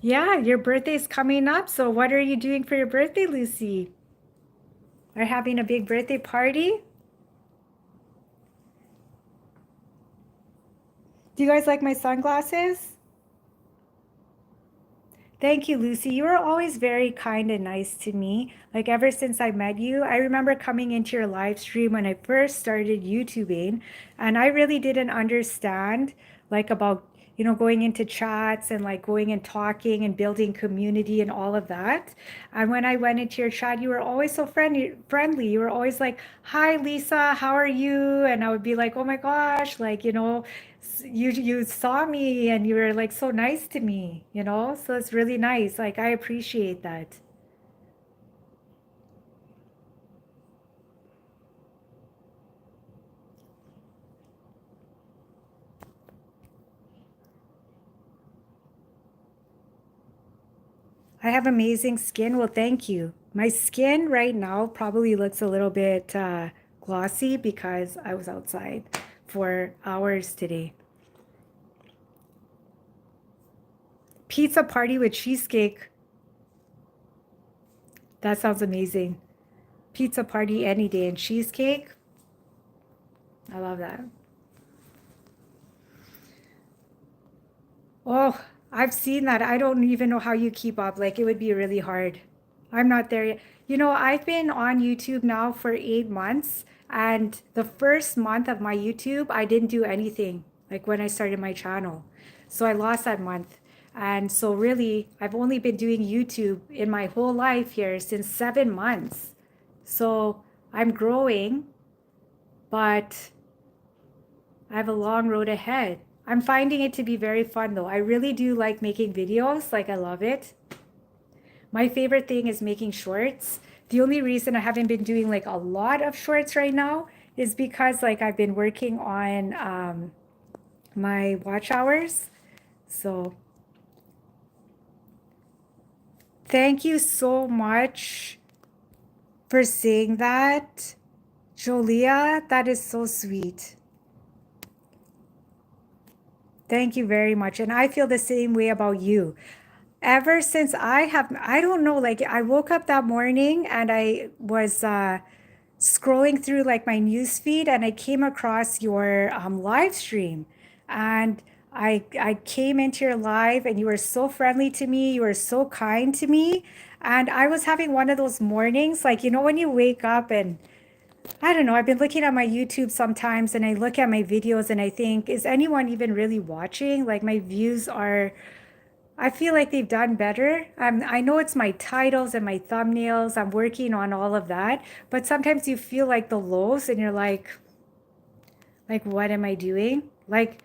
Speaker 1: Yeah, your birthday's coming up. So what are you doing for your birthday, Lucy? Are you having a big birthday party? Do you guys like my sunglasses? Thank you, Lucy. You were always very kind and nice to me. Like ever since I met you, I remember coming into your live stream when I first started YouTubing, and I really didn't understand like about, going into chats and like going and talking and building community and all of that. And when I went into your chat, you were always so friendly. You were always like, "Hi, Lisa, how are you?" And I would be like, "Oh my gosh, like, you saw me and you were like so nice to me, so it's really nice. Like I appreciate that. I have amazing skin. Well, thank you. My skin right now probably looks a little bit glossy because I was outside for hours today. Pizza party with cheesecake. That sounds amazing. Pizza party any day and cheesecake. I love that. Oh, I've seen that. I don't even know how you keep up. Like, it would be really hard. I'm not there yet. I've been on YouTube now for 8 months, and the first month of my YouTube, I didn't do anything, like when I started my channel. So I lost that month. And so, really, I've only been doing YouTube in my whole life here since 7 months. So I'm growing, but I have a long road ahead. I'm finding it to be very fun though. I really do like making videos, like I love it. My favorite thing is making shorts. The only reason I haven't been doing like a lot of shorts right now is because like I've been working on my watch hours. So thank you so much for saying that, Jolia. That is so sweet. Thank you very much. And I feel the same way about you. Ever since I don't know, like I woke up that morning and I was scrolling through like my news feed and I came across your live stream and I came into your live and you were so friendly to me. You were so kind to me. And I was having one of those mornings, like, when you wake up and I don't know, I've been looking at my YouTube sometimes and I look at my videos and I think, is anyone even really watching? Like my views are I feel like they've done better. I know it's my titles and my thumbnails. I'm working on all of that. But sometimes you feel like the lows and you're like, what am I doing? Like,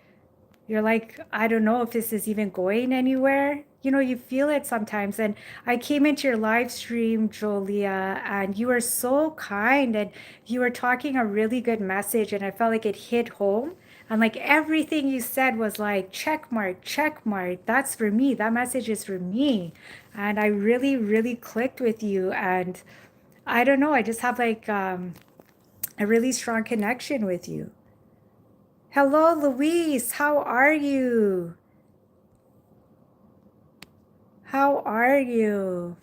Speaker 1: you're like, I don't know if this is even going anywhere. You know, you feel it sometimes. And I came into your live stream, Jolia, and you were so kind and you were talking a really good message. And I felt like it hit home. And like everything you said was like, check mark, check mark. That's for me. That message is for me. And I really, really clicked with you. And I don't know, I just have like a really strong connection with you. Hello, Louise. How are you? How are you?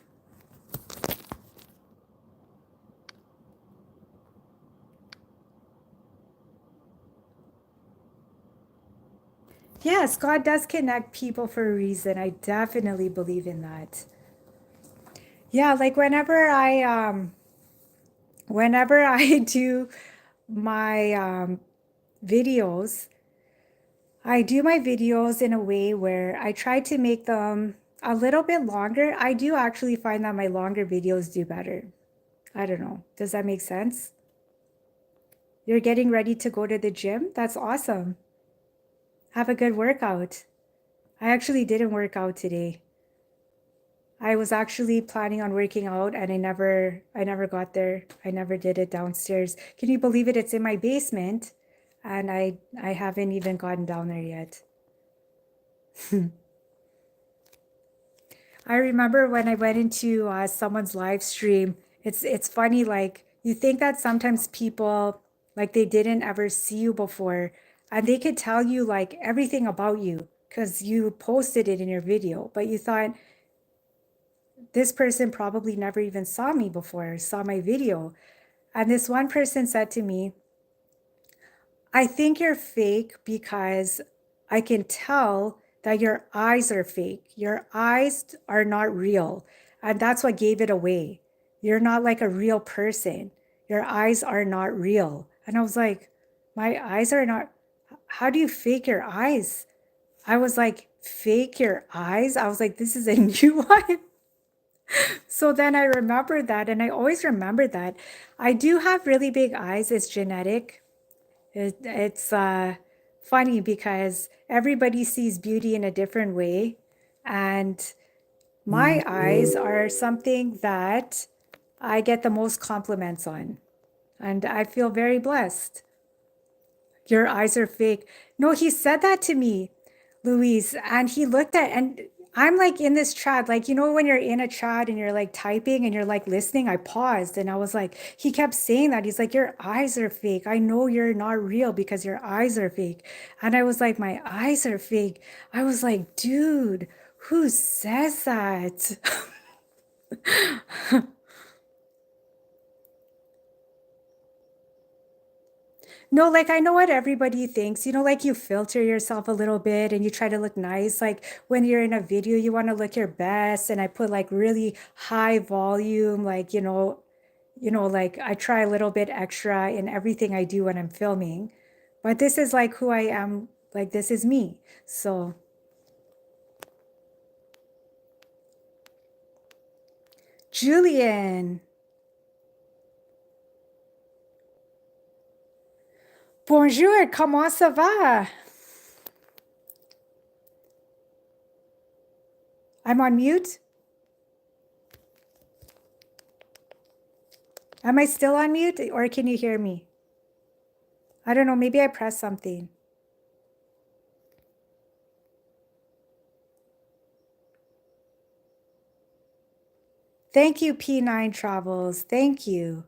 Speaker 1: Yes, God does connect people for a reason. I definitely believe in that. Yeah, like whenever I do my videos, I do my videos in a way where I try to make them a little bit longer. I do actually find that my longer videos do better. I don't know. Does that make sense? You're getting ready to go to the gym? That's awesome. Have a good workout. I actually didn't work out today. I was actually planning on working out and I never got there. I never did it downstairs. Can you believe it? It's in my basement and I haven't even gotten down there yet. I remember when I went into someone's live stream, it's funny, like you think that sometimes people like they didn't ever see you before and they could tell you like everything about you because you posted it in your video, but you thought this person probably never even saw me before, saw my video. And this one person said to me, I think you're fake because I can tell that your eyes are fake. Your eyes are not real. And that's what gave it away. You're not like a real person. Your eyes are not real. And I was like, my eyes are not, how do you fake your eyes? I was like, fake your eyes? I was like, this is a new one. So then I remembered that, and I always remember that. I do have really big eyes. It's genetic. It's funny because everybody sees beauty in a different way. And my eyes are something that I get the most compliments on. And I feel very blessed. Your eyes are fake. No, he said that to me, Louise, and he looked at, and I'm like in this chat, like, you know, when you're in a chat and you're like typing and you're like listening, I paused and I was like, he kept saying that. He's like, your eyes are fake. I know you're not real because your eyes are fake. And I was like, my eyes are fake. I was like, dude, who says that? No, like I know what everybody thinks. You know, like you filter yourself a little bit and you try to look nice. Like when you're in a video, you want to look your best. And I put like really high volume, like, like I try a little bit extra in everything I do when I'm filming. But this is like who I am, like this is me. So, Julian, bonjour, comment ça va? I'm on mute. Am I still on mute or can you hear me? I don't know, maybe I pressed something. Thank you, P9 Travels. Thank you.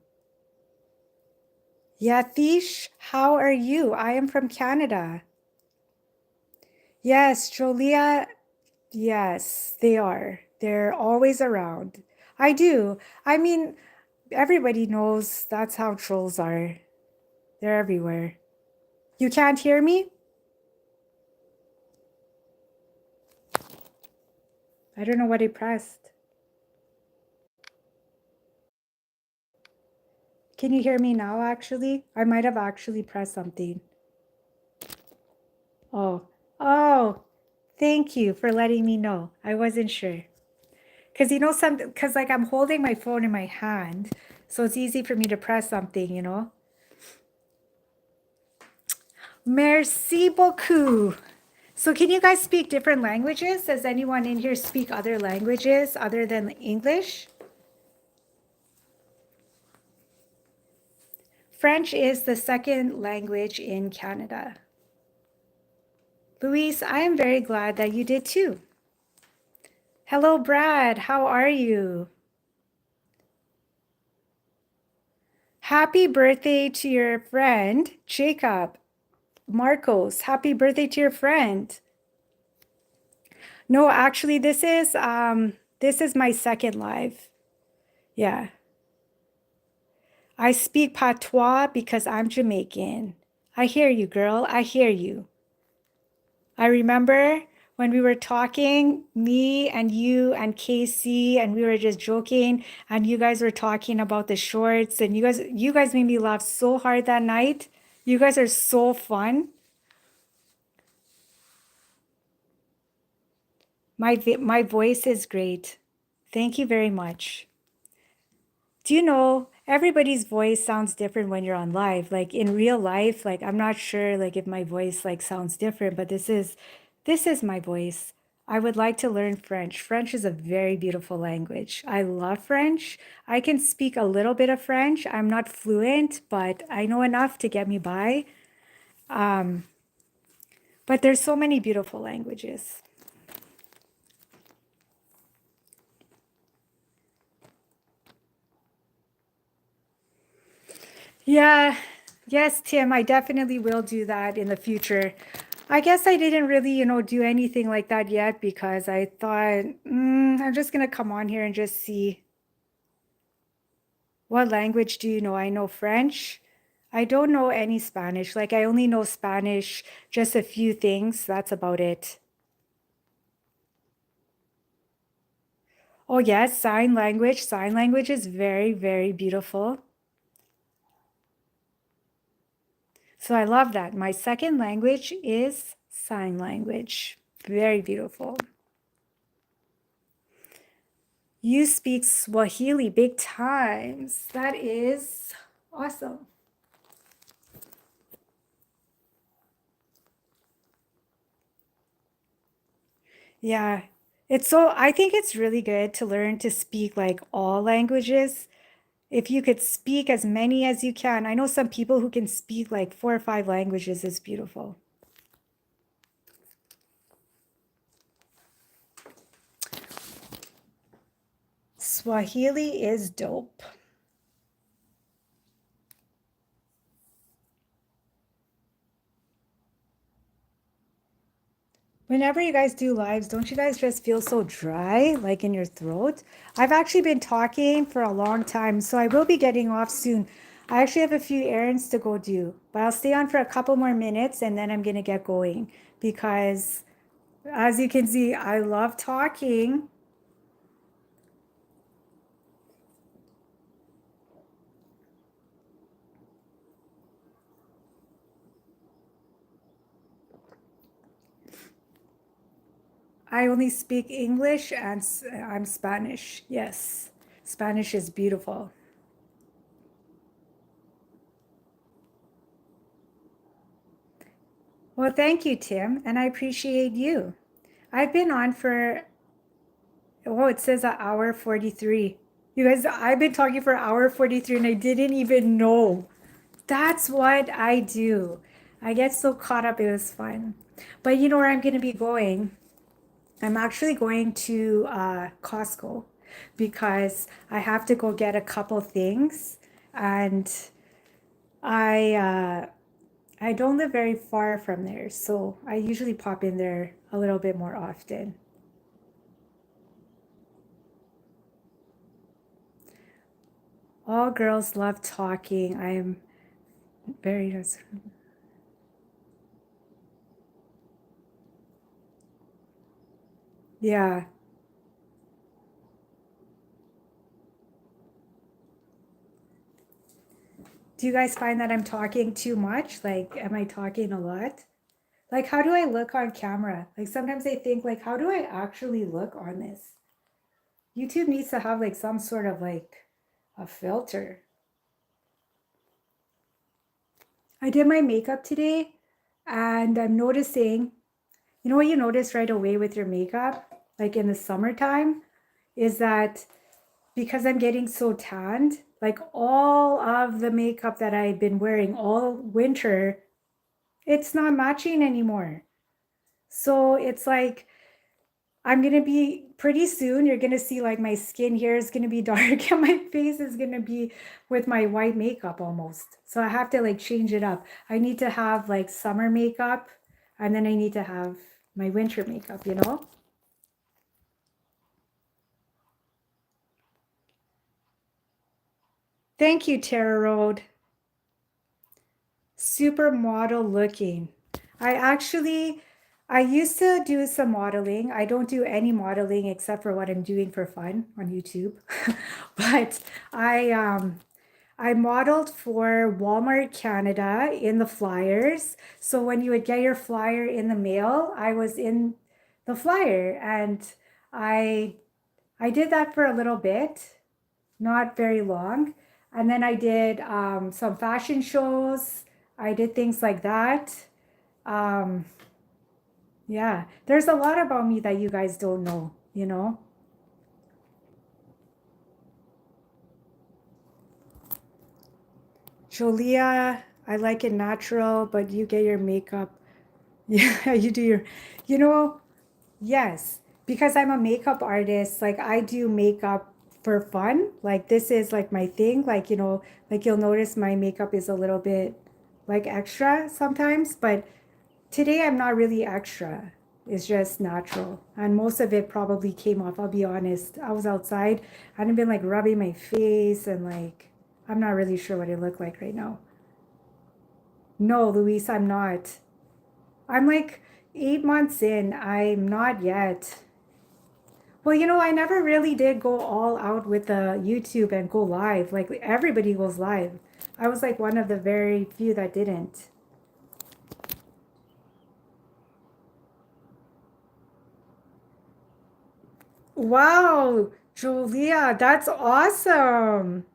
Speaker 1: Yathish, how are you? I am from Canada. Yes, Jolia, yes, they are. They're always around. I do. I mean, everybody knows that's how trolls are. They're everywhere. You can't hear me? I don't know what I pressed. Can you hear me now, actually? I might have actually pressed something. Oh, oh, thank you for letting me know. I wasn't sure. Because because like I'm holding my phone in my hand, so it's easy for me to press something. Merci beaucoup. So can you guys speak different languages? Does anyone in here speak other languages other than English? French is the second language in Canada. Luis, I am very glad that you did too. Hello, Brad. How are you? Happy birthday to your friend, Jacob. Marcos, happy birthday to your friend. No, actually, this is my second live. Yeah. I speak patois because I'm Jamaican. I hear you, girl. I hear you. I remember when we were talking, me and you and Casey, and we were just joking, and you guys were talking about the shorts, and you guys made me laugh so hard that night. You guys are so fun. My voice is great. Thank you very much. Do you know everybody's voice sounds different when you're on live? Like in real life, like I'm not sure like if my voice like sounds different, but this is my voice. I would like to learn French. French is a very beautiful language. I love French. I can speak a little bit of French. I'm not fluent, but I know enough to get me by. But there's so many beautiful languages. Yeah, yes, Tim, I definitely will do that in the future. I guess I didn't really, do anything like that yet because I thought, I'm just gonna come on here and just see what language do you know? I know French. I don't know any Spanish. Like I only know Spanish, just a few things. That's about it. Oh yes, sign language. Sign language is very, very beautiful. So I love that. My second language is sign language. Very beautiful. You speak Swahili big times. That is awesome. Yeah. I think it's really good to learn to speak like all languages. If you could speak as many as you can. I know some people who can speak like 4 or 5 languages is beautiful. Swahili is dope. Whenever you guys do lives, don't you guys just feel so dry, like in your throat? I've actually been talking for a long time, so I will be getting off soon. I actually have a few errands to go do, but I'll stay on for a couple more minutes and then I'm gonna get going because, as you can see, I love talking. I only speak English and I'm Spanish. Yes, Spanish is beautiful. Well, thank you, Tim, and I appreciate you. I've been on for, oh, it says an hour 43. You guys, I've been talking for an hour 43 and I didn't even know. That's what I do. I get so caught up. It was fun. But you know where I'm going to be going? I'm actually going to Costco because I have to go get a couple things, and I uh, I don't live very far from there, so I usually pop in there a little bit more often. All girls love talking. I am very yeah. Do you guys find that I'm talking too much? Like, am I talking a lot? Like, how do I look on camera? Like, sometimes I think, like, how do I actually look on this? YouTube needs to have like some sort of like a filter. I did my makeup today and I'm noticing, You know what you notice right away with your makeup, like in the summertime, is that because I'm getting so tanned, like all of the makeup that I've been wearing all winter, it's not matching anymore. So it's like I'm gonna be pretty soon, you're gonna see like my skin here is gonna be dark and my face is gonna be with my white makeup almost. So I have to like change it up. I need to have like summer makeup and then I need to have my winter makeup, you know? Thank you, Tara Road. Supermodel looking. I actually, I used to do some modeling. I don't do any modeling except for what I'm doing for fun on YouTube. But I modeled for Walmart Canada in the flyers. So when you would get your flyer in the mail, I was in the flyer and I I did that for a little bit, not very long. And then I did some fashion shows. I did things like that. Um, yeah, there's a lot about me that you guys don't know, you know? Jolia, I like it natural, but you get your makeup. Yeah, you do your, you know, yes, because I'm a makeup artist, like I do makeup for fun. Like this is like my thing. Like, like you'll notice my makeup is a little bit like extra sometimes, but today I'm not really extra. It's just natural. And most of it probably came off, I'll be honest. I was outside. I hadn't been like rubbing my face and like I'm not really sure what it looked like right now. No, Luis, I'm not. I'm like 8 months in. I'm not yet. Well, I never really did go all out with the YouTube and go live. Like everybody goes live. I was like one of the very few that didn't. Wow, Julia, that's awesome.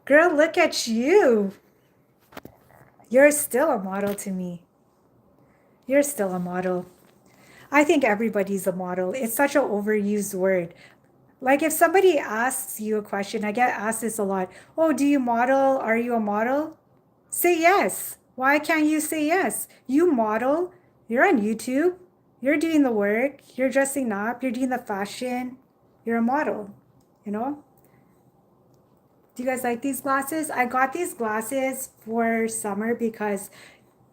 Speaker 1: Girl, look at you. You're still a model to me. You're still a model. I think everybody's a model. It's such an overused word. Like if somebody asks you a question, I get asked this a lot. Oh, do you model? Are you a model? Say yes. Why can't you say yes? You model. You're on YouTube. You're doing the work. You're dressing up. You're doing the fashion. You're a model, you know? Do you guys like these glasses? I got these glasses for summer because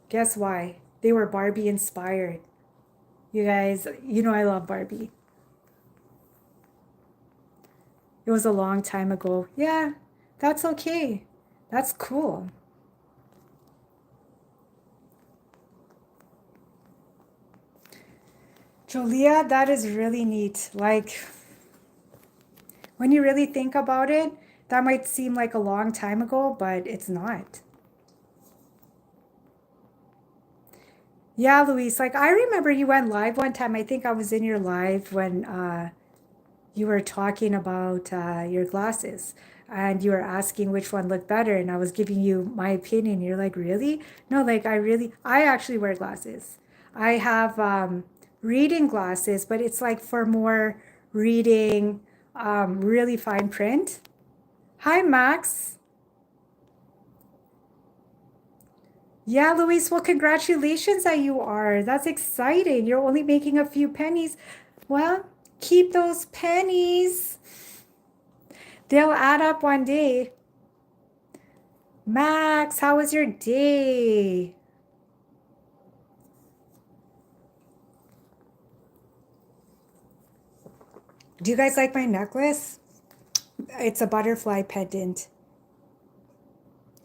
Speaker 1: guess why? They were Barbie inspired. You guys, I love Barbie. It was a long time ago. Yeah, that's okay. That's cool. Julia, that is really neat. Like, when you really think about it, that might seem like a long time ago, but it's not. Yeah, Luis, like I remember you went live one time. I think I was in your live when you were talking about your glasses and you were asking which one looked better and I was giving you my opinion. You're like, really? No, like I actually wear glasses. I have reading glasses, but it's like for more reading, really fine print. Hi, Max. Yeah, Luis, well, congratulations that you are. That's exciting. You're only making a few pennies. Well, keep those pennies. They'll add up one day. Max, how was your day? Do you guys like my necklace? It's a butterfly pendant.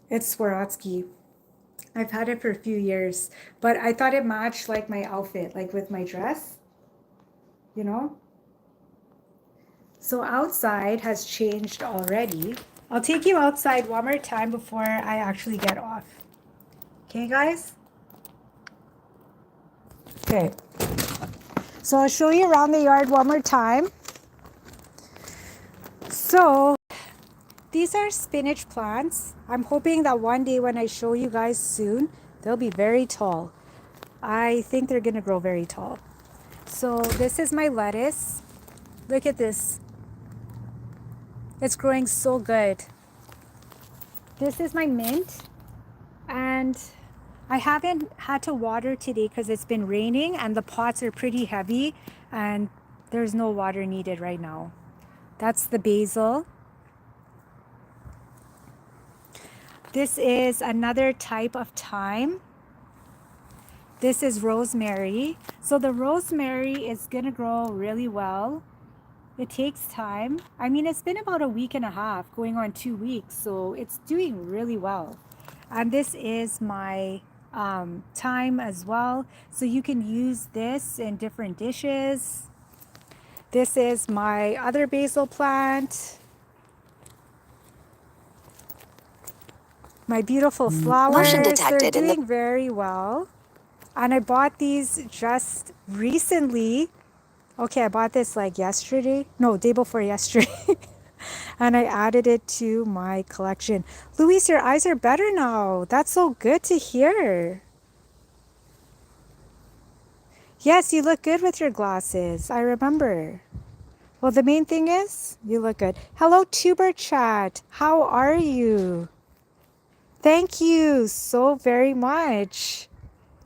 Speaker 1: It's Swarovski. I've had it for a few years, but I thought it matched like my outfit, like with my dress, you know? So outside has changed already. I'll take you outside one more time before I actually get off. Okay, guys? Okay. So I'll show you around the yard one more time. So these are spinach plants. I'm hoping that one day when I show you guys soon, they'll be very tall. I think they're gonna grow very tall. So this is my lettuce. Look at this. It's growing so good. This is my mint, and I haven't had to water today because it's been raining and the pots are pretty heavy and there's no water needed right now. That's the basil. This is another type of thyme. This is rosemary. So the rosemary is gonna grow really well. It takes time. I mean, it's been about a week and a half, going on 2 weeks, so it's doing really well. And this is my thyme as well. So you can use this in different dishes. This is my other basil plant. My beautiful flowers,
Speaker 2: Motion
Speaker 1: they're
Speaker 2: detected in the
Speaker 1: doing very well. And I bought these just recently. Okay, I bought this like yesterday. No, day before yesterday. And I added it to my collection. Luis, your eyes are better now. That's so good to hear. Yes, you look good with your glasses. I remember. Well, the main thing is you look good. Hello, Tuber Chat. How are you? Thank you so very much.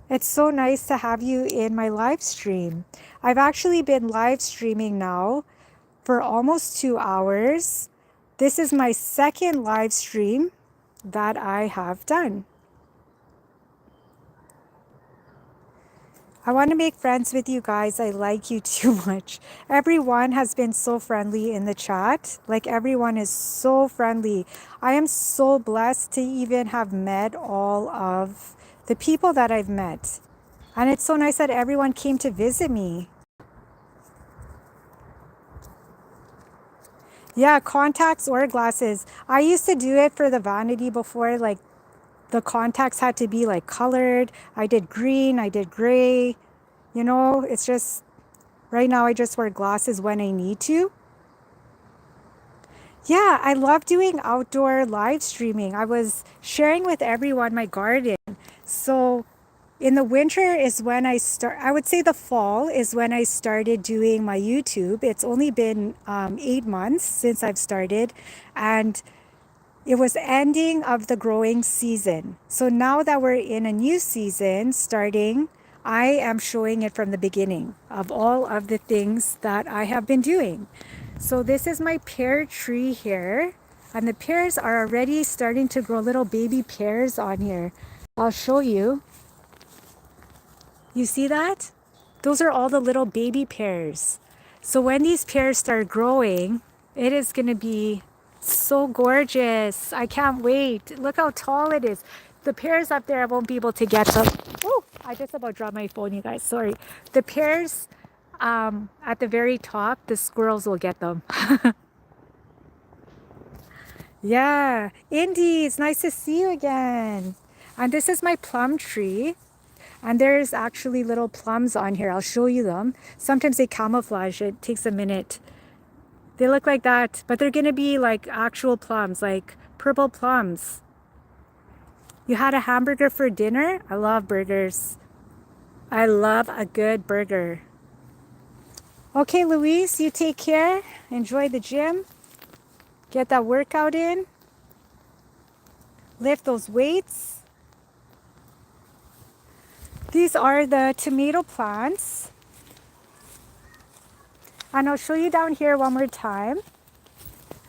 Speaker 1: It's so nice to have you in my live stream. I've actually been live streaming now for almost 2 hours. This is my second live stream that I have done. I want to make friends with you guys. I like you too much. Everyone has been so friendly in the chat. Like everyone is so friendly. I am so blessed to even have met all of the people that I've met. And it's so nice that everyone came to visit me. Yeah, contacts or glasses. I used to do it for the vanity before, like the contacts had to be like colored. I did green, I did gray. You know, it's just right now I just wear glasses when I need to. Yeah, I love doing outdoor live streaming. I was sharing with everyone my garden. So in the winter is when I would say the fall is when I started doing my YouTube. It's only been 8 months since I've started, and it was ending of the growing season. So now that we're in a new season starting, I am showing it from the beginning of all of the things that I have been doing. So this is my pear tree here, and the pears are already starting to grow little baby pears on here. I'll show you. You see that? Those are all the little baby pears. So when these pears start growing, it is going to be so gorgeous. I can't wait. Look how tall it is. The pears up there, I won't be able to get them. Oh, I just about dropped my phone, you guys. Sorry. The pears at the very top, the squirrels will get them. Yeah. Indy, it's nice to see you again. And this is my plum tree. And there's actually little plums on here. I'll show you them. Sometimes they camouflage. It takes a minute. They look like that, but they're gonna be like actual plums, like purple plums. You had a hamburger for dinner? I love burgers. I love a good burger. Okay, Luis, you take care. Enjoy the gym. Get that workout in. Lift those weights. These are the tomato plants. And I'll show you down here one more time.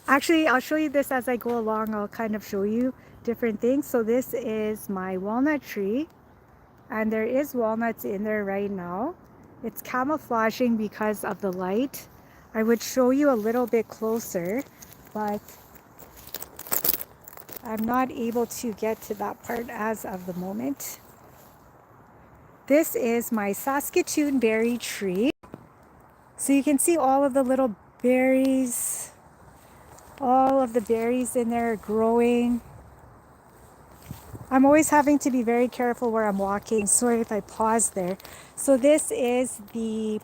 Speaker 1: Actually, I'll show you this as I go along. I'll kind of show you different things. So this is my walnut tree, and there is walnuts in there right now. It's camouflaging because of the light. I would show you a little bit closer, but I'm not able to get to that part as of the moment. This is my Saskatoon berry tree. So you can see all of the little berries, all of the berries in there growing. I'm always having to be very careful where I'm walking. Sorry if I pause there. So this is the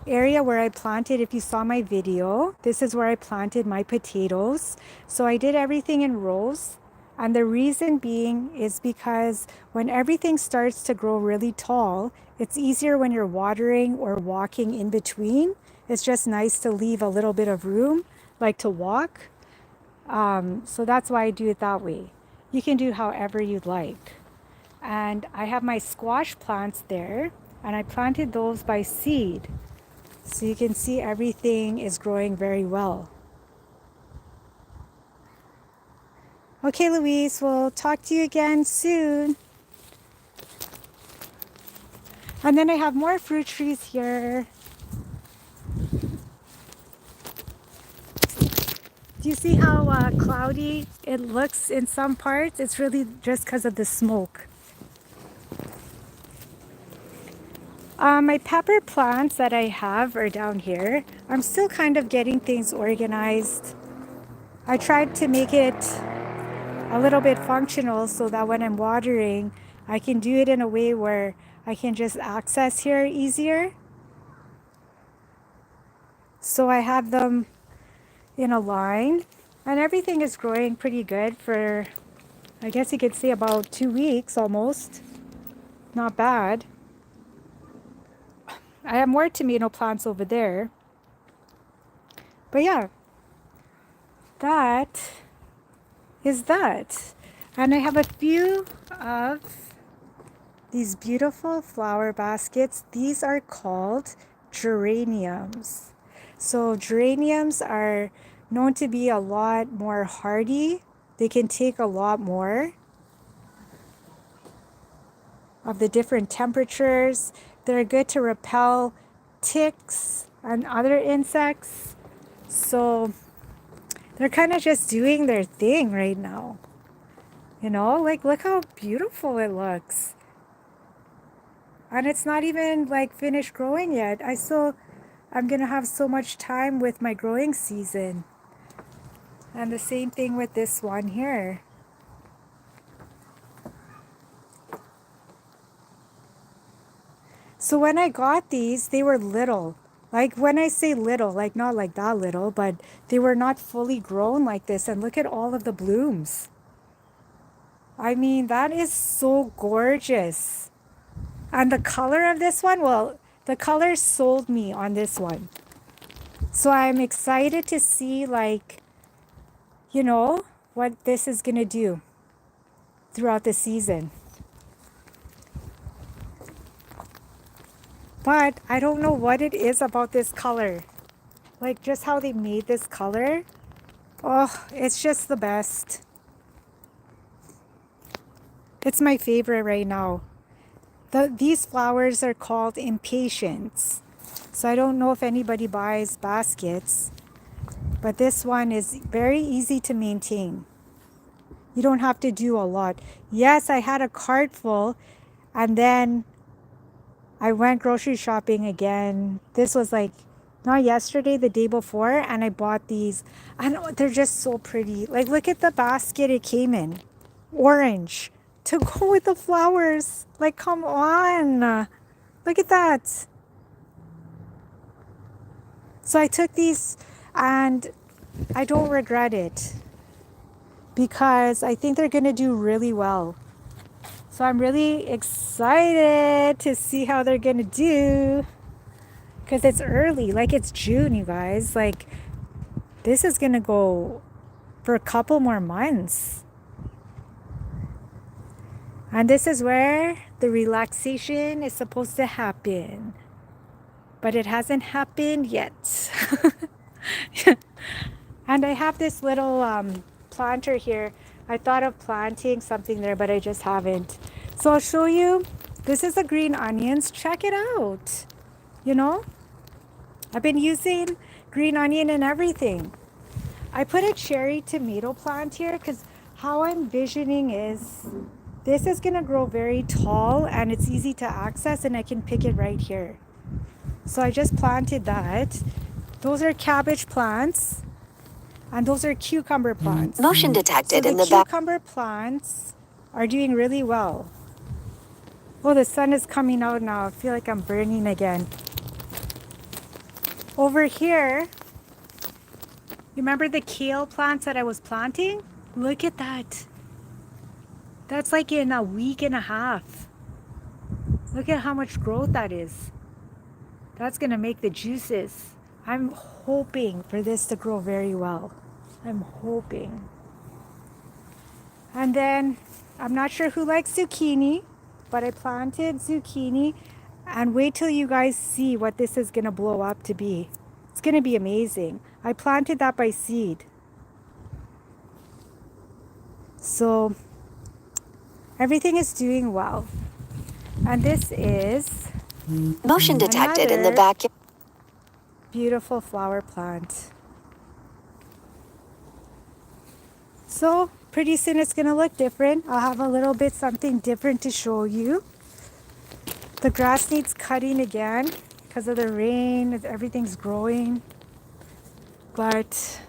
Speaker 1: area where I planted, if you saw my video, this is where I planted my potatoes. So I did everything in rows, And the reason being is because when everything starts to grow really tall, it's easier when you're watering or walking in between. It's just nice to leave a little bit of room, like to walk. So that's why I do it that way. You can do however you'd like. And I have my squash plants there, and I planted those by seed. So you can see everything is growing very well. Okay, Louise, we'll talk to you again soon. And then I have more fruit trees here. Do you see how cloudy it looks in some parts? It's really just because of the smoke. My pepper plants that I have are down here. I'm still kind of getting things organized. I tried to make it a little bit functional so that when I'm watering, I can do it in a way where I can just access here easier. So I have them in a line, and everything is growing pretty good for, I guess you could say, about 2 weeks almost. Not bad. I have more tomato plants over there. But yeah, that is that. And I have a few of these beautiful flower baskets. These are called geraniums. So geraniums are known to be a lot more hardy. They can take a lot more of the different temperatures. They're good to repel ticks and other insects. So they're kind of just doing their thing right now. You know, like look how beautiful it looks. And it's not even like finished growing yet. I'm gonna have so much time with my growing season. And the same thing with this one here. So when I got these, they were little. Like when I say little, like not like that little, but they were not fully grown like this. And look at all of the blooms. I mean, that is so gorgeous. And the color of this one, well, the color sold me on this one. So I'm excited to see, like, you know, what this is gonna do throughout the season. But I don't know what it is about this color. Like just how they made this color. Oh, it's just the best. It's my favorite right now. These flowers are called impatiens. So I don't know if anybody buys baskets, but this one is very easy to maintain. You don't have to do a lot. Yes, I had a cart full, and then I went grocery shopping again. This was like not yesterday, the day before, and I bought these. And they're just so pretty. Like look at the basket it came in. Orange to go with the flowers. Like come on. Look at that. So I took these and I don't regret it because I think they're going to do really well. So I'm really excited to see how they're going to do because it's early. Like it's June, you guys. Like this is going to go for a couple more months. And this is where the relaxation is supposed to happen. But it hasn't happened yet. And I have this little planter here. I thought of planting something there, but I just haven't. So I'll show you. This is the green onions. Check it out. You know, I've been using green onion and everything. I put a cherry tomato plant here because how I'm envisioning is this is going to grow very tall and it's easy to access and I can pick it right here. So I just planted that. Those are cabbage plants. And those are cucumber plants.
Speaker 2: Motion detected
Speaker 1: So
Speaker 2: in
Speaker 1: the
Speaker 2: the back.
Speaker 1: cucumber plants are doing really well. Oh, the sun is coming out now. I feel like I'm burning again. Over here, you remember the kale plants that I was planting? Look at that. That's like in a week and a half. Look at how much growth that is. That's gonna make the juices. I'm hoping for this to grow very well. I'm hoping. And then I'm not sure who likes zucchini, but I planted zucchini, and wait till you guys see what this is gonna blow up to be. It's gonna be amazing. I planted that by seed. So everything is doing well. And this is
Speaker 2: Motion detected in the
Speaker 1: another
Speaker 2: backyard.
Speaker 1: beautiful flower plant. So pretty soon it's gonna look different. I'll have a little bit something different to show you. The grass needs cutting again because of the rain. Everything's growing. But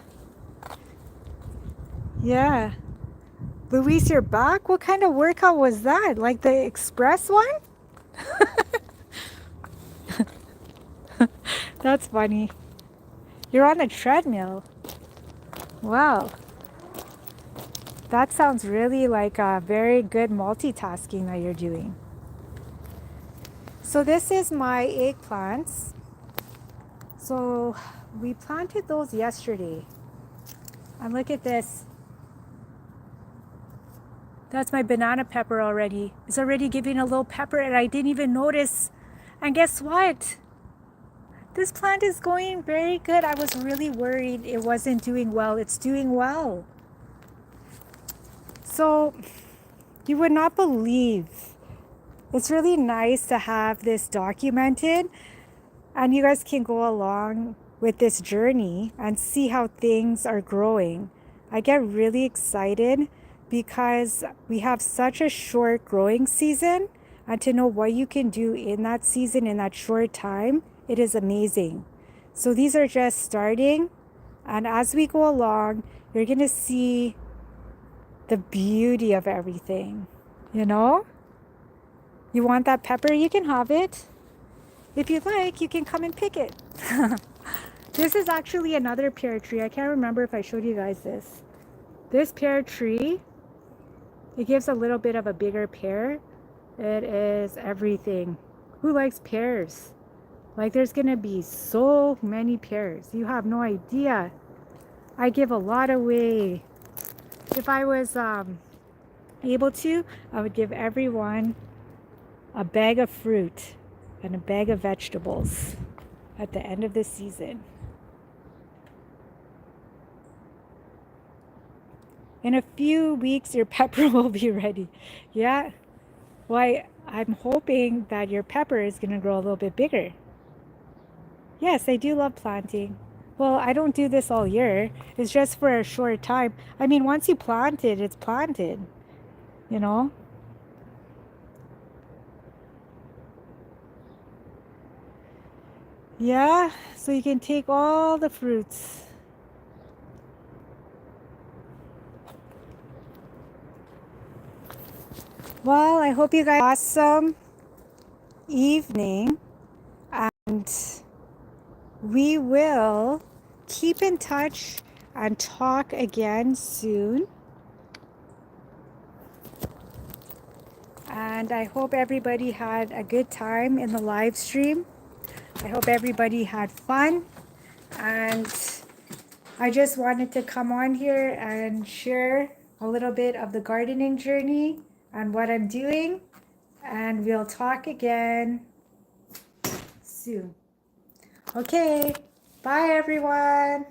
Speaker 1: yeah. Luis, you're back? What kind of workout was that? Like the express one? That's funny. You're on a treadmill. Wow. That sounds really like a very good multitasking that you're doing. So this is my eggplants. So we planted those yesterday. And look at this. That's my banana pepper already. It's already giving a little pepper and I didn't even notice. And guess what? This plant is going very good. I was really worried it wasn't doing well. It's doing well. So you would not believe. It's really nice to have this documented, and you guys can go along with this journey and see how things are growing. I get really excited because we have such a short growing season, and to know what you can do in that season in that short time, it is amazing. So these are just starting, and as we go along, you're gonna see the beauty of everything. You know, you want that pepper, you can have it. If you like, you can come and pick it. This is actually another pear tree. I can't remember if I showed you guys this. This pear tree, it gives a little bit of a bigger pear. It is everything. Who likes pears? Like, there's gonna be so many pears. You have no idea. I give a lot away. If I was able to, I would give everyone a bag of fruit and a bag of vegetables at the end of the season. In a few weeks, your pepper will be ready. Yeah. Well, I'm hoping that your pepper is going to grow a little bit bigger. Yes, I do love planting. Well, I don't do this all year. It's just for a short time. I mean, once you plant it, it's planted, you know? Yeah, so you can take all the fruits. Well, I hope you guys have an awesome evening, and we will keep in touch and talk again soon. And I hope everybody had a good time in the live stream. I hope everybody had fun. And I just wanted to come on here and share a little bit of the gardening journey and what I'm doing. And we'll talk again soon. Okay, bye everyone.